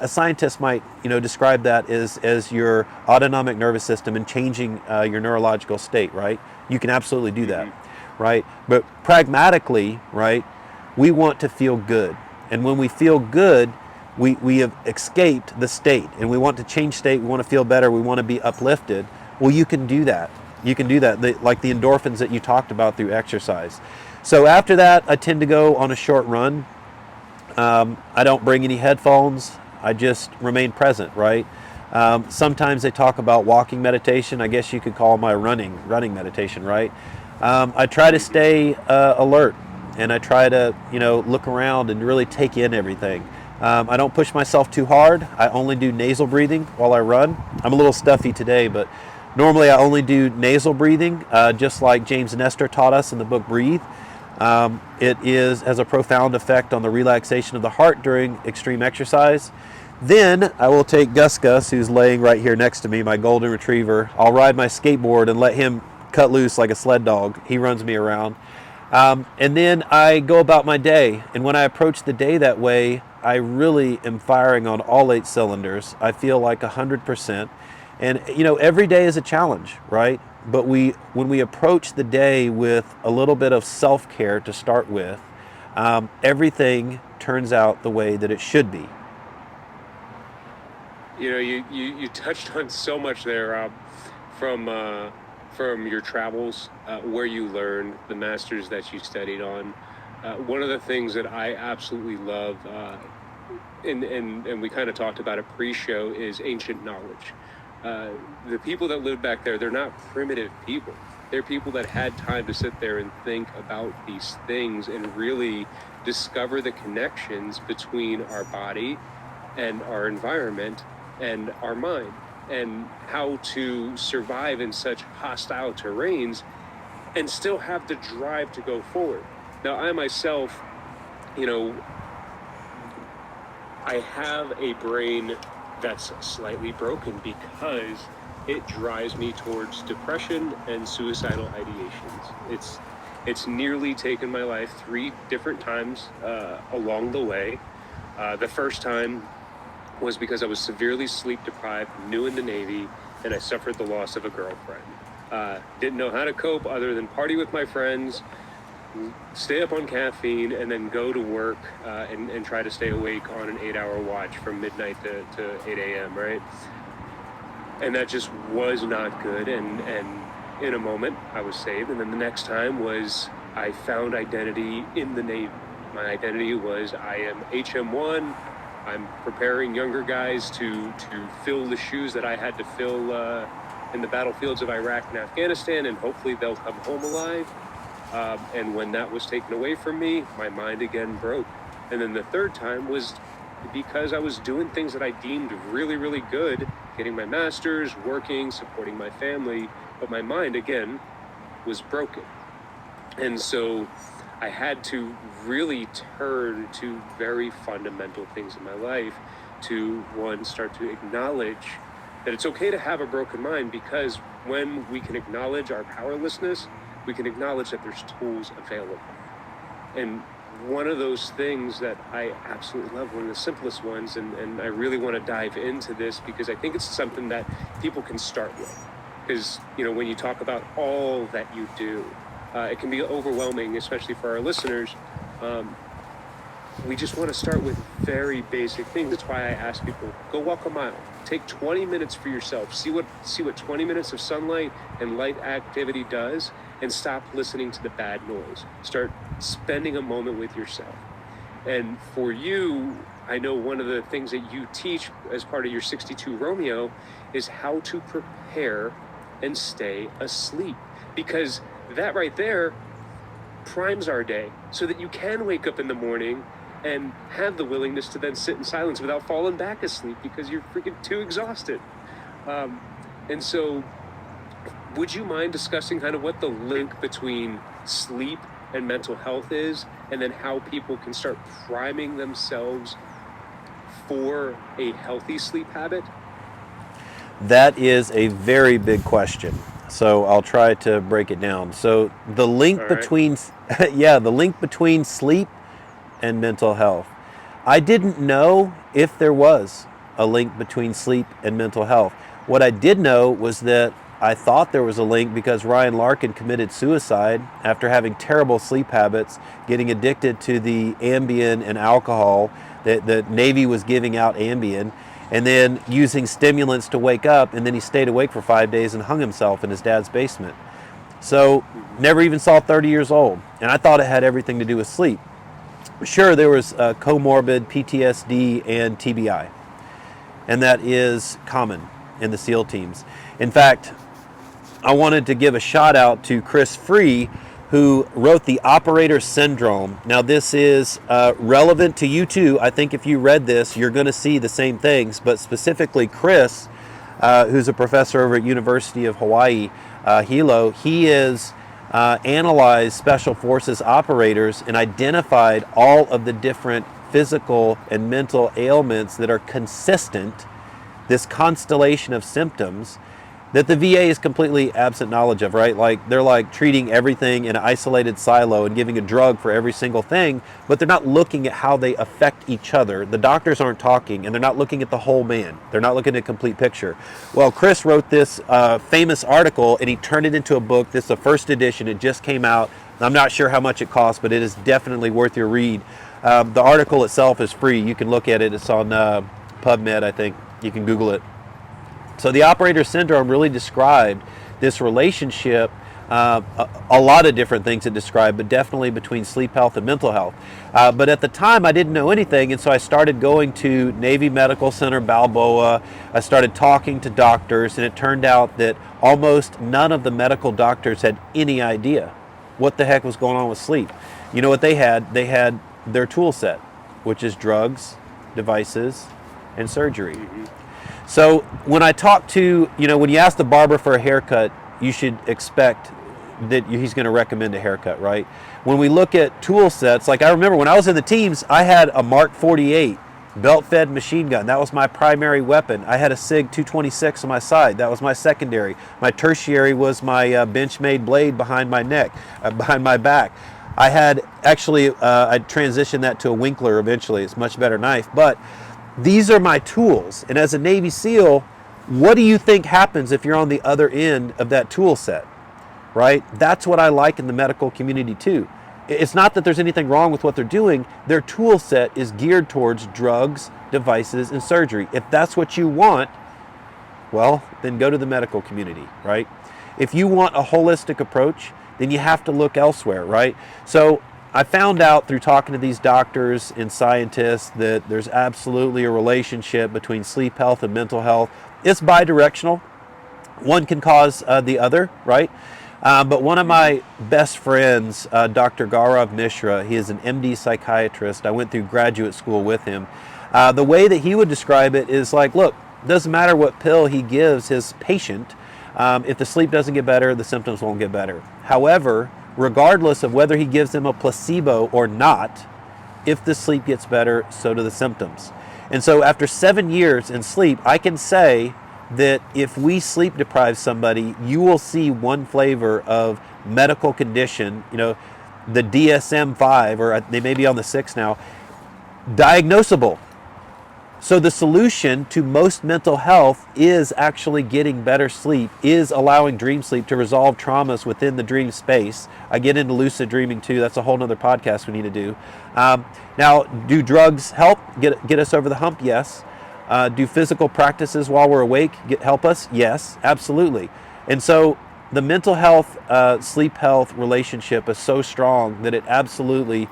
a scientist might, describe that as your autonomic nervous system and changing your neurological state, right? You can absolutely do that, right? But pragmatically, right, we want to feel good. And when we feel good, we have escaped the state, and we want to change state. We want to feel better. We want to be uplifted. Well, you can do that. You can do that, like the endorphins that you talked about through exercise. So after that, I tend to go on a short run. I don't bring any headphones. I just remain present, right? Sometimes they talk about walking meditation. I guess you could call my running meditation, right? I try to stay alert, and I try to, look around and really take in everything. I don't push myself too hard. I only do nasal breathing while I run. I'm a little stuffy today, but normally I only do nasal breathing, just like James Nestor taught us in the book Breathe. It has a profound effect on the relaxation of the heart during extreme exercise. Then I will take Gus, who's laying right here next to me, my golden retriever. I'll ride my skateboard and let him cut loose like a sled dog. He runs me around. And then I go about my day. And when I approach the day that way, I really am firing on all 8 cylinders. I feel like 100%. And, every day is a challenge, right? But when we approach the day with a little bit of self-care to start with, everything turns out the way that it should be. You touched on so much there, Rob, from your travels, where you learned, the masters that you studied on. One of the things that I absolutely love, and we kind of talked about it pre-show, is ancient knowledge. The people that lived back there, they're not primitive people. They're people that had time to sit there and think about these things and really discover the connections between our body and our environment and our mind, and how to survive in such hostile terrains and still have the drive to go forward. Now, I myself, I have a brain that's slightly broken because it drives me towards depression and suicidal ideations. It's nearly taken my life 3 different times along the way. The first time was because I was severely sleep deprived, new in the Navy, and I suffered the loss of a girlfriend. Didn't know how to cope other than party with my friends, stay up on caffeine, and then go to work and try to stay awake on an 8-hour watch from midnight to 8 a.m., right? And that just was not good. And in a moment, I was saved. And then the next time was I found identity in the Navy. My identity was I am HM1. I'm preparing younger guys to fill the shoes that I had to fill in the battlefields of Iraq and Afghanistan, and hopefully they'll come home alive. And when that was taken away from me, my mind again broke. And then the third time was because I was doing things that I deemed really, really good, getting my master's, working, supporting my family. but my mind, again, was broken. And so I had to really turn to very fundamental things in my life to, one, start to acknowledge that it's okay to have a broken mind, because when we can acknowledge our powerlessness, we can acknowledge that there's tools available. And one of those things that I absolutely love, one of the simplest ones, and I really want to dive into this because I think it's something that people can start with. Because, when you talk about all that you do, it can be overwhelming, especially for our listeners. We just want to start with very basic things. That's why I ask people, go walk a mile. Take 20 minutes for yourself. See what 20 minutes of sunlight and light activity does, and stop listening to the bad noise. Start spending a moment with yourself. And for you, I know one of the things that you teach as part of your 62 Romeo is how to prepare and stay asleep. Because that right there primes our day so that you can wake up in the morning and have the willingness to then sit in silence without falling back asleep because you're freaking too exhausted. And so would you mind discussing kind of what the link between sleep and mental health is, and then how people can start priming themselves for a healthy sleep habit? That is a very big question. So I'll try to break it down. So the link between, the link between sleep and mental health. I didn't know if there was a link between sleep and mental health. What I did know was that I thought there was a link because Ryan Larkin committed suicide after having terrible sleep habits, getting addicted to the Ambien and alcohol. The Navy was giving out Ambien, and then using stimulants to wake up, and then he stayed awake for 5 days and hung himself in his dad's basement. So never even saw 30 years old, and I thought it had everything to do with sleep. Sure, there was comorbid PTSD and TBI, and that is common in the SEAL teams. In fact, I wanted to give a shout out to Chris Free, who wrote The Operator Syndrome. Now this is relevant to you too. I think if you read this, you're going to see the same things, but specifically Chris, who's a professor over at University of Hawaii, Hilo, he is analyzed Special Forces operators and identified all of the different physical and mental ailments that are consistent, this constellation of symptoms that the VA is completely absent knowledge of, right? Like they're like treating everything in an isolated silo and giving a drug for every single thing, but they're not looking at how they affect each other. The doctors aren't talking, and they're not looking at the whole man. They're not looking at a complete picture. Well, Chris wrote this famous article, and he turned it into a book. This is the first edition. It just came out. I'm not sure how much it costs, but it is definitely worth your read. The article itself is free. You can look at it. It's on PubMed, I think. You can Google it. So the operator syndrome really described this relationship, a lot of different things it described, but definitely between sleep health and mental health. But at the time I didn't know anything, and so I started going to Navy Medical Center Balboa. I started talking to doctors, and it turned out that almost none of the medical doctors had any idea what the heck was going on with sleep. You know what they had? They had their tool set, which is drugs, devices, and surgery. So when I talk to, when you ask the barber for a haircut, you should expect that he's going to recommend a haircut, right? When we look at tool sets, like I remember when I was in the teams, I had a Mark 48 belt-fed machine gun. That was my primary weapon. I had a SIG 226 on my side. That was my secondary. My tertiary was my Benchmade blade behind my neck, behind my back. I had actually, I transitioned that to a Winkler eventually. It's a much better knife, but these are my tools. And as a Navy SEAL, what do you think happens if you're on the other end of that tool set, right? That's what I like in the medical community too. It's not that there's anything wrong with what they're doing. Their tool set is geared towards drugs, devices, and surgery. If that's what you want, well, then go to the medical community, right? If you want a holistic approach, then you have to look elsewhere, right? So I found out through talking to these doctors and scientists that there's absolutely a relationship between sleep health and mental health. It's bidirectional. One can cause the other, right? But one of my best friends, Dr. Gaurav Mishra, he is an MD psychiatrist. I went through graduate school with him. The way that he would describe it is like, look, doesn't matter what pill he gives his patient, If the sleep doesn't get better, the symptoms won't get better. However, regardless of whether he gives them a placebo or not, if the sleep gets better, so do the symptoms. And so after 7 years in sleep, I can say that if we sleep deprive somebody, you will see one flavor of medical condition, the DSM-5, or they may be on the 6 now, diagnosable. So the solution to most mental health is actually getting better sleep, is allowing dream sleep to resolve traumas within the dream space. I get into lucid dreaming too. That's a whole nother podcast we need to do. Now, do drugs help get us over the hump? Yes. Do physical practices while we're awake help us? Yes, absolutely. And so the mental health, sleep health relationship is so strong that it absolutely,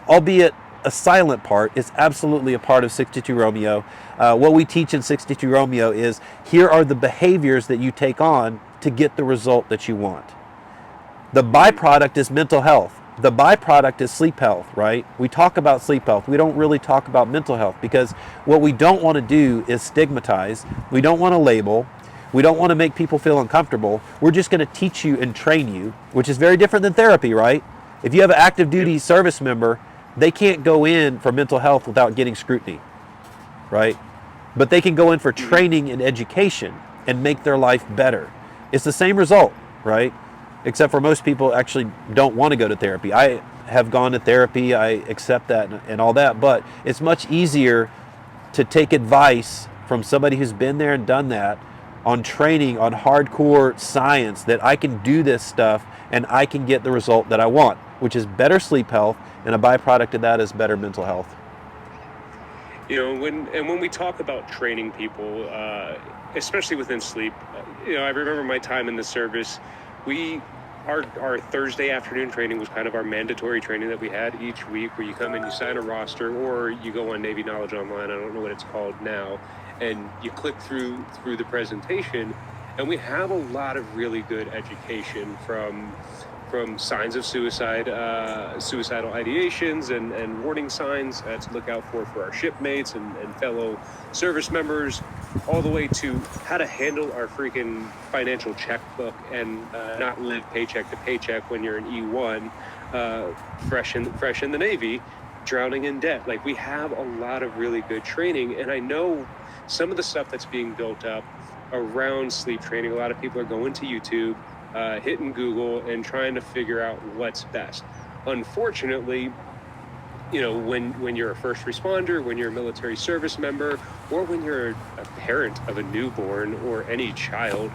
albeit a silent part, is absolutely a part of 62 Romeo. What we teach in 62 Romeo is, here are the behaviors that you take on to get the result that you want. The byproduct is mental health. The byproduct is sleep health, right? We talk about sleep health. We don't really talk about mental health, because what we don't want to do is stigmatize. We don't want to label. We don't want to make people feel uncomfortable. We're just going to teach you and train you, which is very different than therapy, right? If you have an active duty service member, they can't go in for mental health without getting scrutiny, right? But they can go in for training and education and make their life better. It's the same result, right? Except for most people actually don't want to go to therapy. I have gone to therapy, I accept that and all that, but it's much easier to take advice from somebody who's been there and done that, on training, on hardcore science, that I can do this stuff and I can get the result that I want, which is better sleep health, and a byproduct of that is better mental health. When we talk about training people, especially within sleep, I remember my time in the service. Our Thursday afternoon training was kind of our mandatory training that we had each week, where you come in, you sign a roster, or you go on Navy Knowledge Online, I don't know what it's called now, and you click through the presentation, and we have a lot of really good education from signs of suicide, suicidal ideations and warning signs to look out for our shipmates and fellow service members, all the way to how to handle our freaking financial checkbook and not live paycheck to paycheck when you're an E1, fresh in the Navy, drowning in debt. Like, we have a lot of really good training, and I know some of the stuff that's being built up around sleep training, a lot of people are going to YouTube, hitting Google and trying to figure out what's best. Unfortunately, when you're a first responder, when you're a military service member, or when you're a parent of a newborn or any child,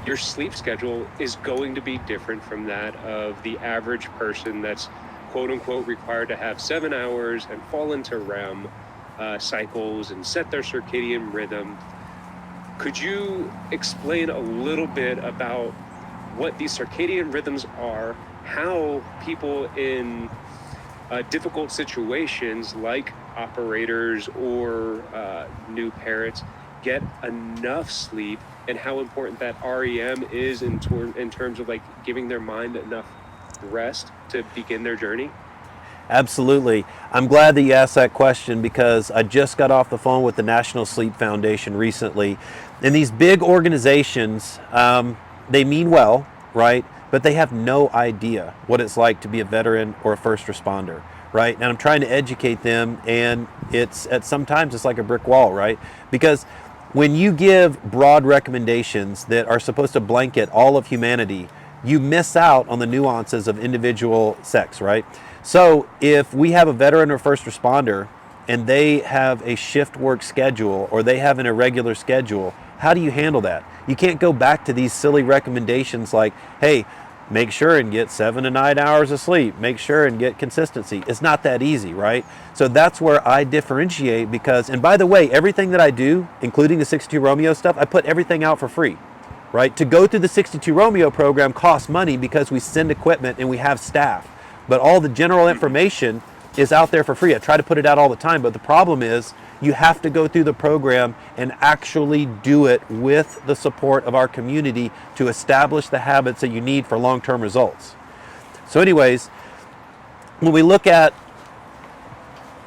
your sleep schedule is going to be different from that of the average person that's quote unquote required to have 7 hours and fall into REM cycles and set their circadian rhythm. Could you explain a little bit about what these circadian rhythms are, how people in difficult situations like operators or new parents get enough sleep, and how important that REM is in terms of like giving their mind enough rest to begin their journey? Absolutely. I'm glad that you asked that question, because I just got off the phone with the National Sleep Foundation recently. And these big organizations, they mean well, right? But they have no idea what it's like to be a veteran or a first responder, right? And I'm trying to educate them, and sometimes it's like a brick wall, right? Because when you give broad recommendations that are supposed to blanket all of humanity, you miss out on the nuances of individual sex, right? So if we have a veteran or first responder and they have a shift work schedule, or they have an irregular schedule, how do you handle that? You can't go back to these silly recommendations like, hey, make sure and get 7 to 9 hours of sleep, make sure and get consistency. It's not that easy, right? So that's where I differentiate, because, and by the way, everything that I do, including the 62 Romeo stuff, I put everything out for free, right? To go through the 62 Romeo program costs money because we send equipment and we have staff. But all the general information is out there for free. I try to put it out all the time, but the problem is you have to go through the program and actually do it with the support of our community to establish the habits that you need for long-term results. So anyways, when we look at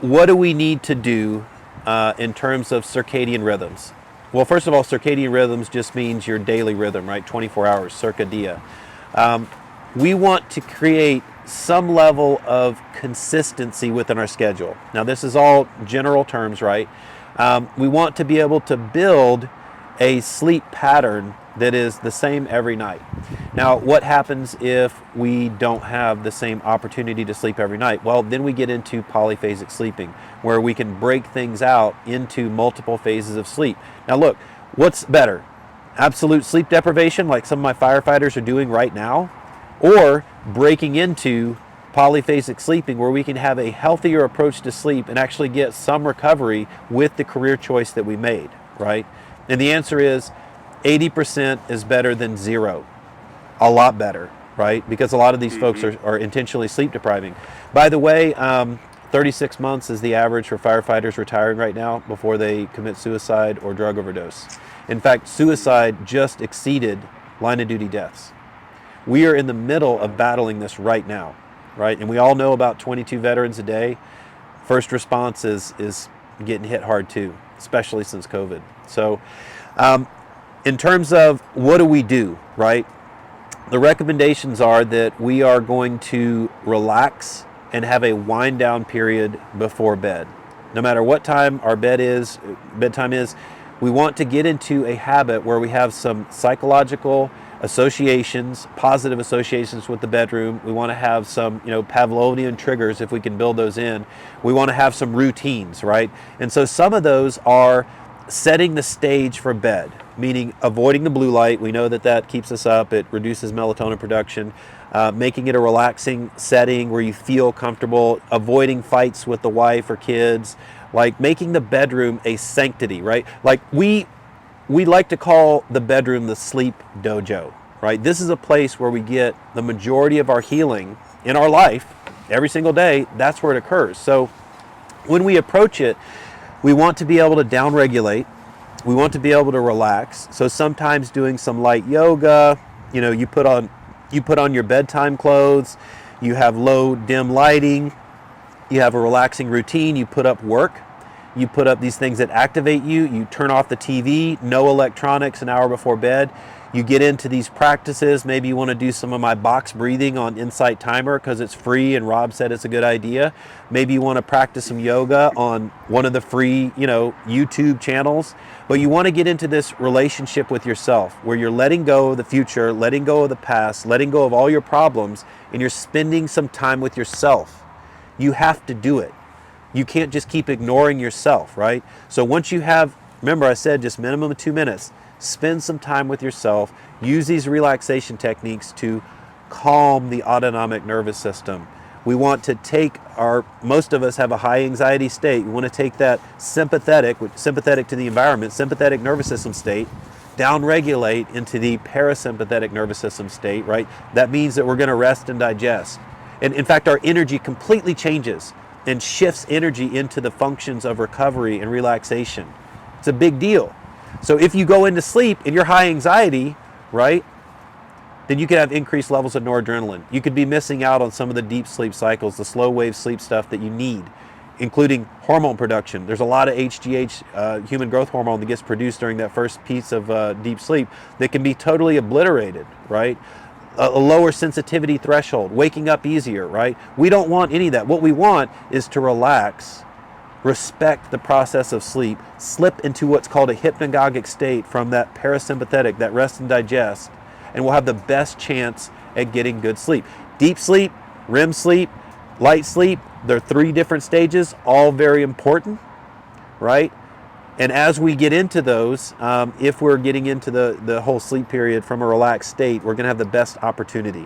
what do we need to do in terms of circadian rhythms, Well, first of all, circadian rhythms just means your daily rhythm, right? 24 hours, circa dia. We want to create some level of consistency within our schedule. Now, this is all general terms, right? We want to be able to build a sleep pattern that is the same every night. Now, what happens if we don't have the same opportunity to sleep every night? Well, then we get into polyphasic sleeping, where we can break things out into multiple phases of sleep. Now, look, what's better? Absolute sleep deprivation, like some of my firefighters are doing right now, or breaking into polyphasic sleeping, where we can have a healthier approach to sleep and actually get some recovery with the career choice that we made, right? And the answer is 80% is better than zero. A lot better, right? Because a lot of these folks are intentionally sleep depriving. By the way, 36 months is the average for firefighters retiring right now before they commit suicide or drug overdose. In fact, suicide just exceeded line of duty deaths. We are in the middle of battling this right now, right? And we all know about 22 veterans a day. First response is getting hit hard too, especially since COVID. So in terms of what do we do, right? The recommendations are that we are going to relax and have a wind down period before bed. No matter what time our bedtime is, we want to get into a habit where we have some psychological associations, positive associations with the bedroom. We want to have some, Pavlovian triggers if we can build those in. We want to have some routines, right? And so some of those are setting the stage for bed, meaning avoiding the blue light. We know that keeps us up. It reduces melatonin production. Making it a relaxing setting where you feel comfortable, avoiding fights with the wife or kids, like making the bedroom a sanctity, right? Like we like to call the bedroom the sleep dojo, right? This is a place where we get the majority of our healing in our life every single day. That's where it occurs. So when we approach it, we want to be able to downregulate. We want to be able to relax. So sometimes doing some light yoga, you put on your bedtime clothes, you have low dim lighting, you have a relaxing routine, you put up work, you put up these things that activate you, you turn off the TV, no electronics an hour before bed. You get into these practices. Maybe you want to do some of my box breathing on Insight Timer because it's free and Rob said it's a good idea. Maybe you want to practice some yoga on one of the free, YouTube channels. But you want to get into this relationship with yourself where you're letting go of the future, letting go of the past, letting go of all your problems, and you're spending some time with yourself. You have to do it. You can't just keep ignoring yourself, right? So once you have, remember I said just minimum of 2 minutes, spend some time with yourself. Use these relaxation techniques to calm the autonomic nervous system. We want to take most of us have a high anxiety state. We want to take that sympathetic to the environment, sympathetic nervous system state, downregulate into the parasympathetic nervous system state, right? That means that we're going to rest and digest. And in fact, our energy completely changes and shifts energy into the functions of recovery and relaxation. It's a big deal. So if you go into sleep and you're high anxiety, right, then you could have increased levels of noradrenaline. You could be missing out on some of the deep sleep cycles, the slow wave sleep stuff that you need, including hormone production. There's a lot of HGH, human growth hormone, that gets produced during that first piece of deep sleep that can be totally obliterated, right? A lower sensitivity threshold, waking up easier, right? We don't want any of that. What we want is to relax, respect the process of sleep, slip into what's called a hypnagogic state from that parasympathetic, that rest and digest, and we'll have the best chance at getting good sleep. Deep sleep, REM sleep, light sleep, they're 3 different stages, all very important, right? And as we get into those, if we're getting into the whole sleep period from a relaxed state, we're gonna have the best opportunity.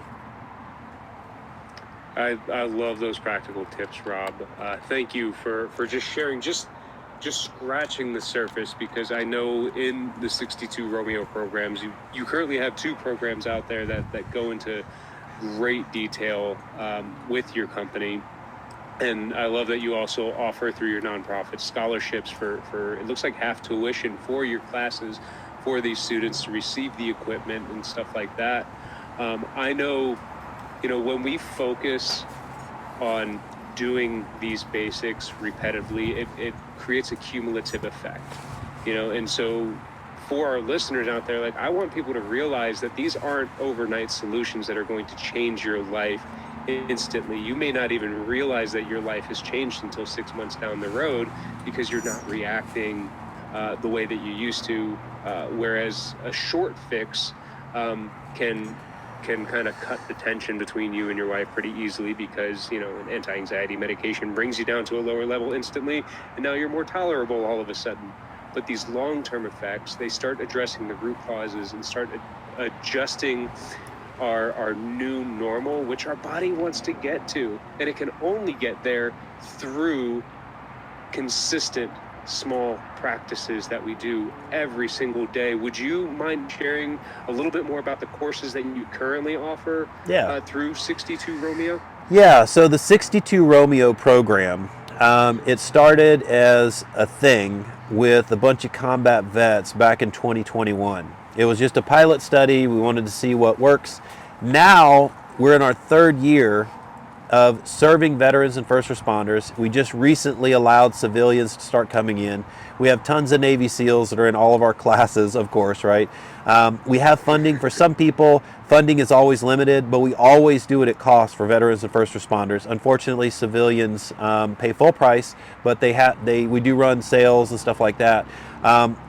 I love those practical tips, Rob. Thank you for just sharing, just scratching the surface, because I know in the 62 Romeo programs, you currently have 2 programs out there that go into great detail with your company. And I love that you also offer through your nonprofit scholarships for it looks like half tuition for your classes for these students to receive the equipment and stuff like that. I know, when we focus on doing these basics repetitively, it creates a cumulative effect, and so for our listeners out there, like, I want people to realize that these aren't overnight solutions that are going to change your life instantly. You may not even realize that your life has changed until 6 months down the road, because you're not reacting the way that you used to. Whereas a short fix can kind of cut the tension between you and your wife pretty easily, because, you know, an anti-anxiety medication brings you down to a lower level instantly, and now you're more tolerable all of a sudden. But these long-term effects, they start addressing the root causes and start adjusting our new normal, which our body wants to get to. And it can only get there through consistent small practices that we do every single day. Would you mind sharing a little bit more about the courses that you currently offer through 62 Romeo? Yeah, so the 62 Romeo program, it started as a thing with a bunch of combat vets back in 2021. It was just a pilot study. We wanted to see what works. Now we're in our third year of serving veterans and first responders. We just recently allowed civilians to start coming in. We have tons of Navy SEALs that are in all of our classes, of course, right? We have funding for some people. Funding is always limited, but we always do it at cost for veterans and first responders. Unfortunately, civilians pay full price, but we do run sales and stuff like that.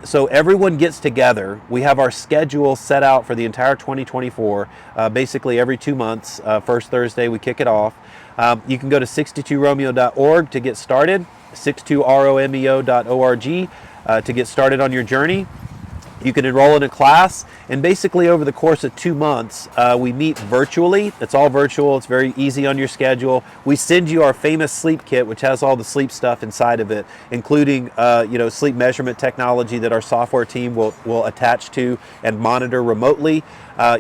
So everyone gets together. We have our schedule set out for the entire 2024. Basically every 2 months, first Thursday we kick it off. You can go to 62romeo.org to get started, 62romeo.org to get started on your journey. You can enroll in a class, and basically over the course of 2 months, we meet virtually. It's all virtual. It's very easy on your schedule. We send you our famous sleep kit, which has all the sleep stuff inside of it, including sleep measurement technology that our software team will attach to and monitor remotely.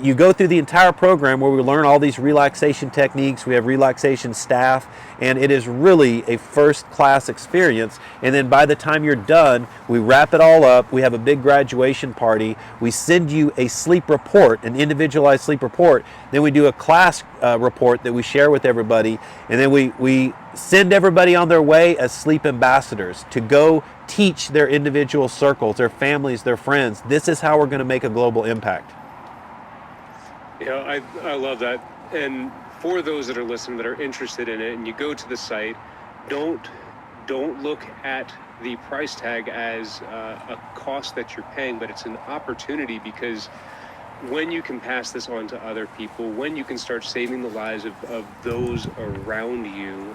You go through the entire program where we learn all these relaxation techniques. We have relaxation staff, and it is really a first-class experience. And then by the time you're done, we wrap it all up. We have a big graduation party. We send you a sleep report, an individualized sleep report. Then we do a class report that we share with everybody. And then we send everybody on their way as sleep ambassadors to go teach their individual circles, their families, their friends. This is how we're going to make a global impact. Yeah, I love that. And for those that are listening that are interested in it, and you go to the site, don't look at the price tag as a cost that you're paying, but it's an opportunity, because when you can pass this on to other people, when you can start saving the lives of those around you,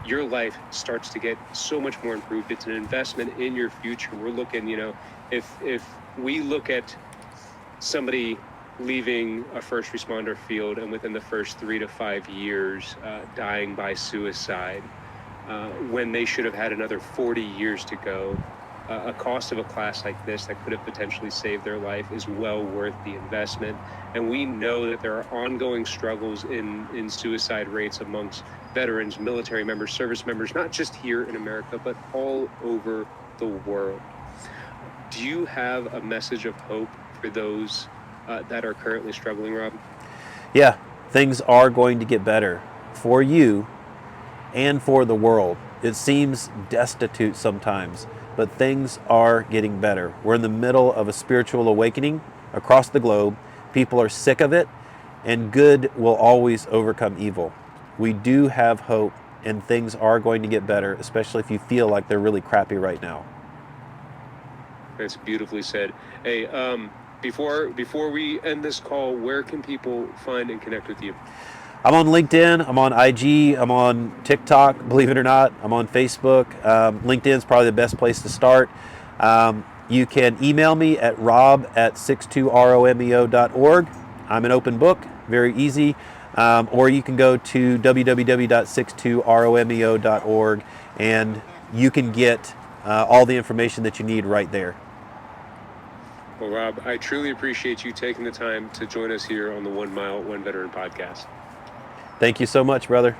your life starts to get so much more improved. It's an investment in your future. We're looking, if we look at somebody leaving a first responder field and within the first 3 to 5 years dying by suicide, when they should have had another 40 years to go, a cost of a class like this that could have potentially saved their life is well worth the investment. And we know that there are ongoing struggles in suicide rates amongst veterans, military members, service members, not just here in America, but all over the world. Do you have a message of hope for those that are currently struggling, Rob? Yeah, things are going to get better for you and for the world. It seems destitute sometimes, but things are getting better. We're in the middle of a spiritual awakening across the globe. People are sick of it, and good will always overcome evil. We do have hope, and things are going to get better, especially if you feel like they're really crappy right now. That's beautifully said. Hey, before we end this call, where can people find and connect with you? I'm on LinkedIn, I'm on IG, I'm on TikTok, believe it or not. I'm on Facebook. LinkedIn's probably the best place to start. You can email me at rob@62romeo.org. I'm an open book, very easy. Or you can go to www.62romeo.org, and you can get all the information that you need right there. Well, Rob, I truly appreciate you taking the time to join us here on the 1 Mile, 1 Veteran podcast. Thank you so much, brother.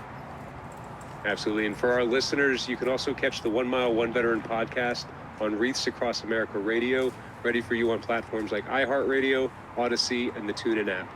Absolutely. And for our listeners, you can also catch the 1 Mile, 1 Veteran podcast on Wreaths Across America Radio, ready for you on platforms like iHeartRadio, Odyssey, and the TuneIn app.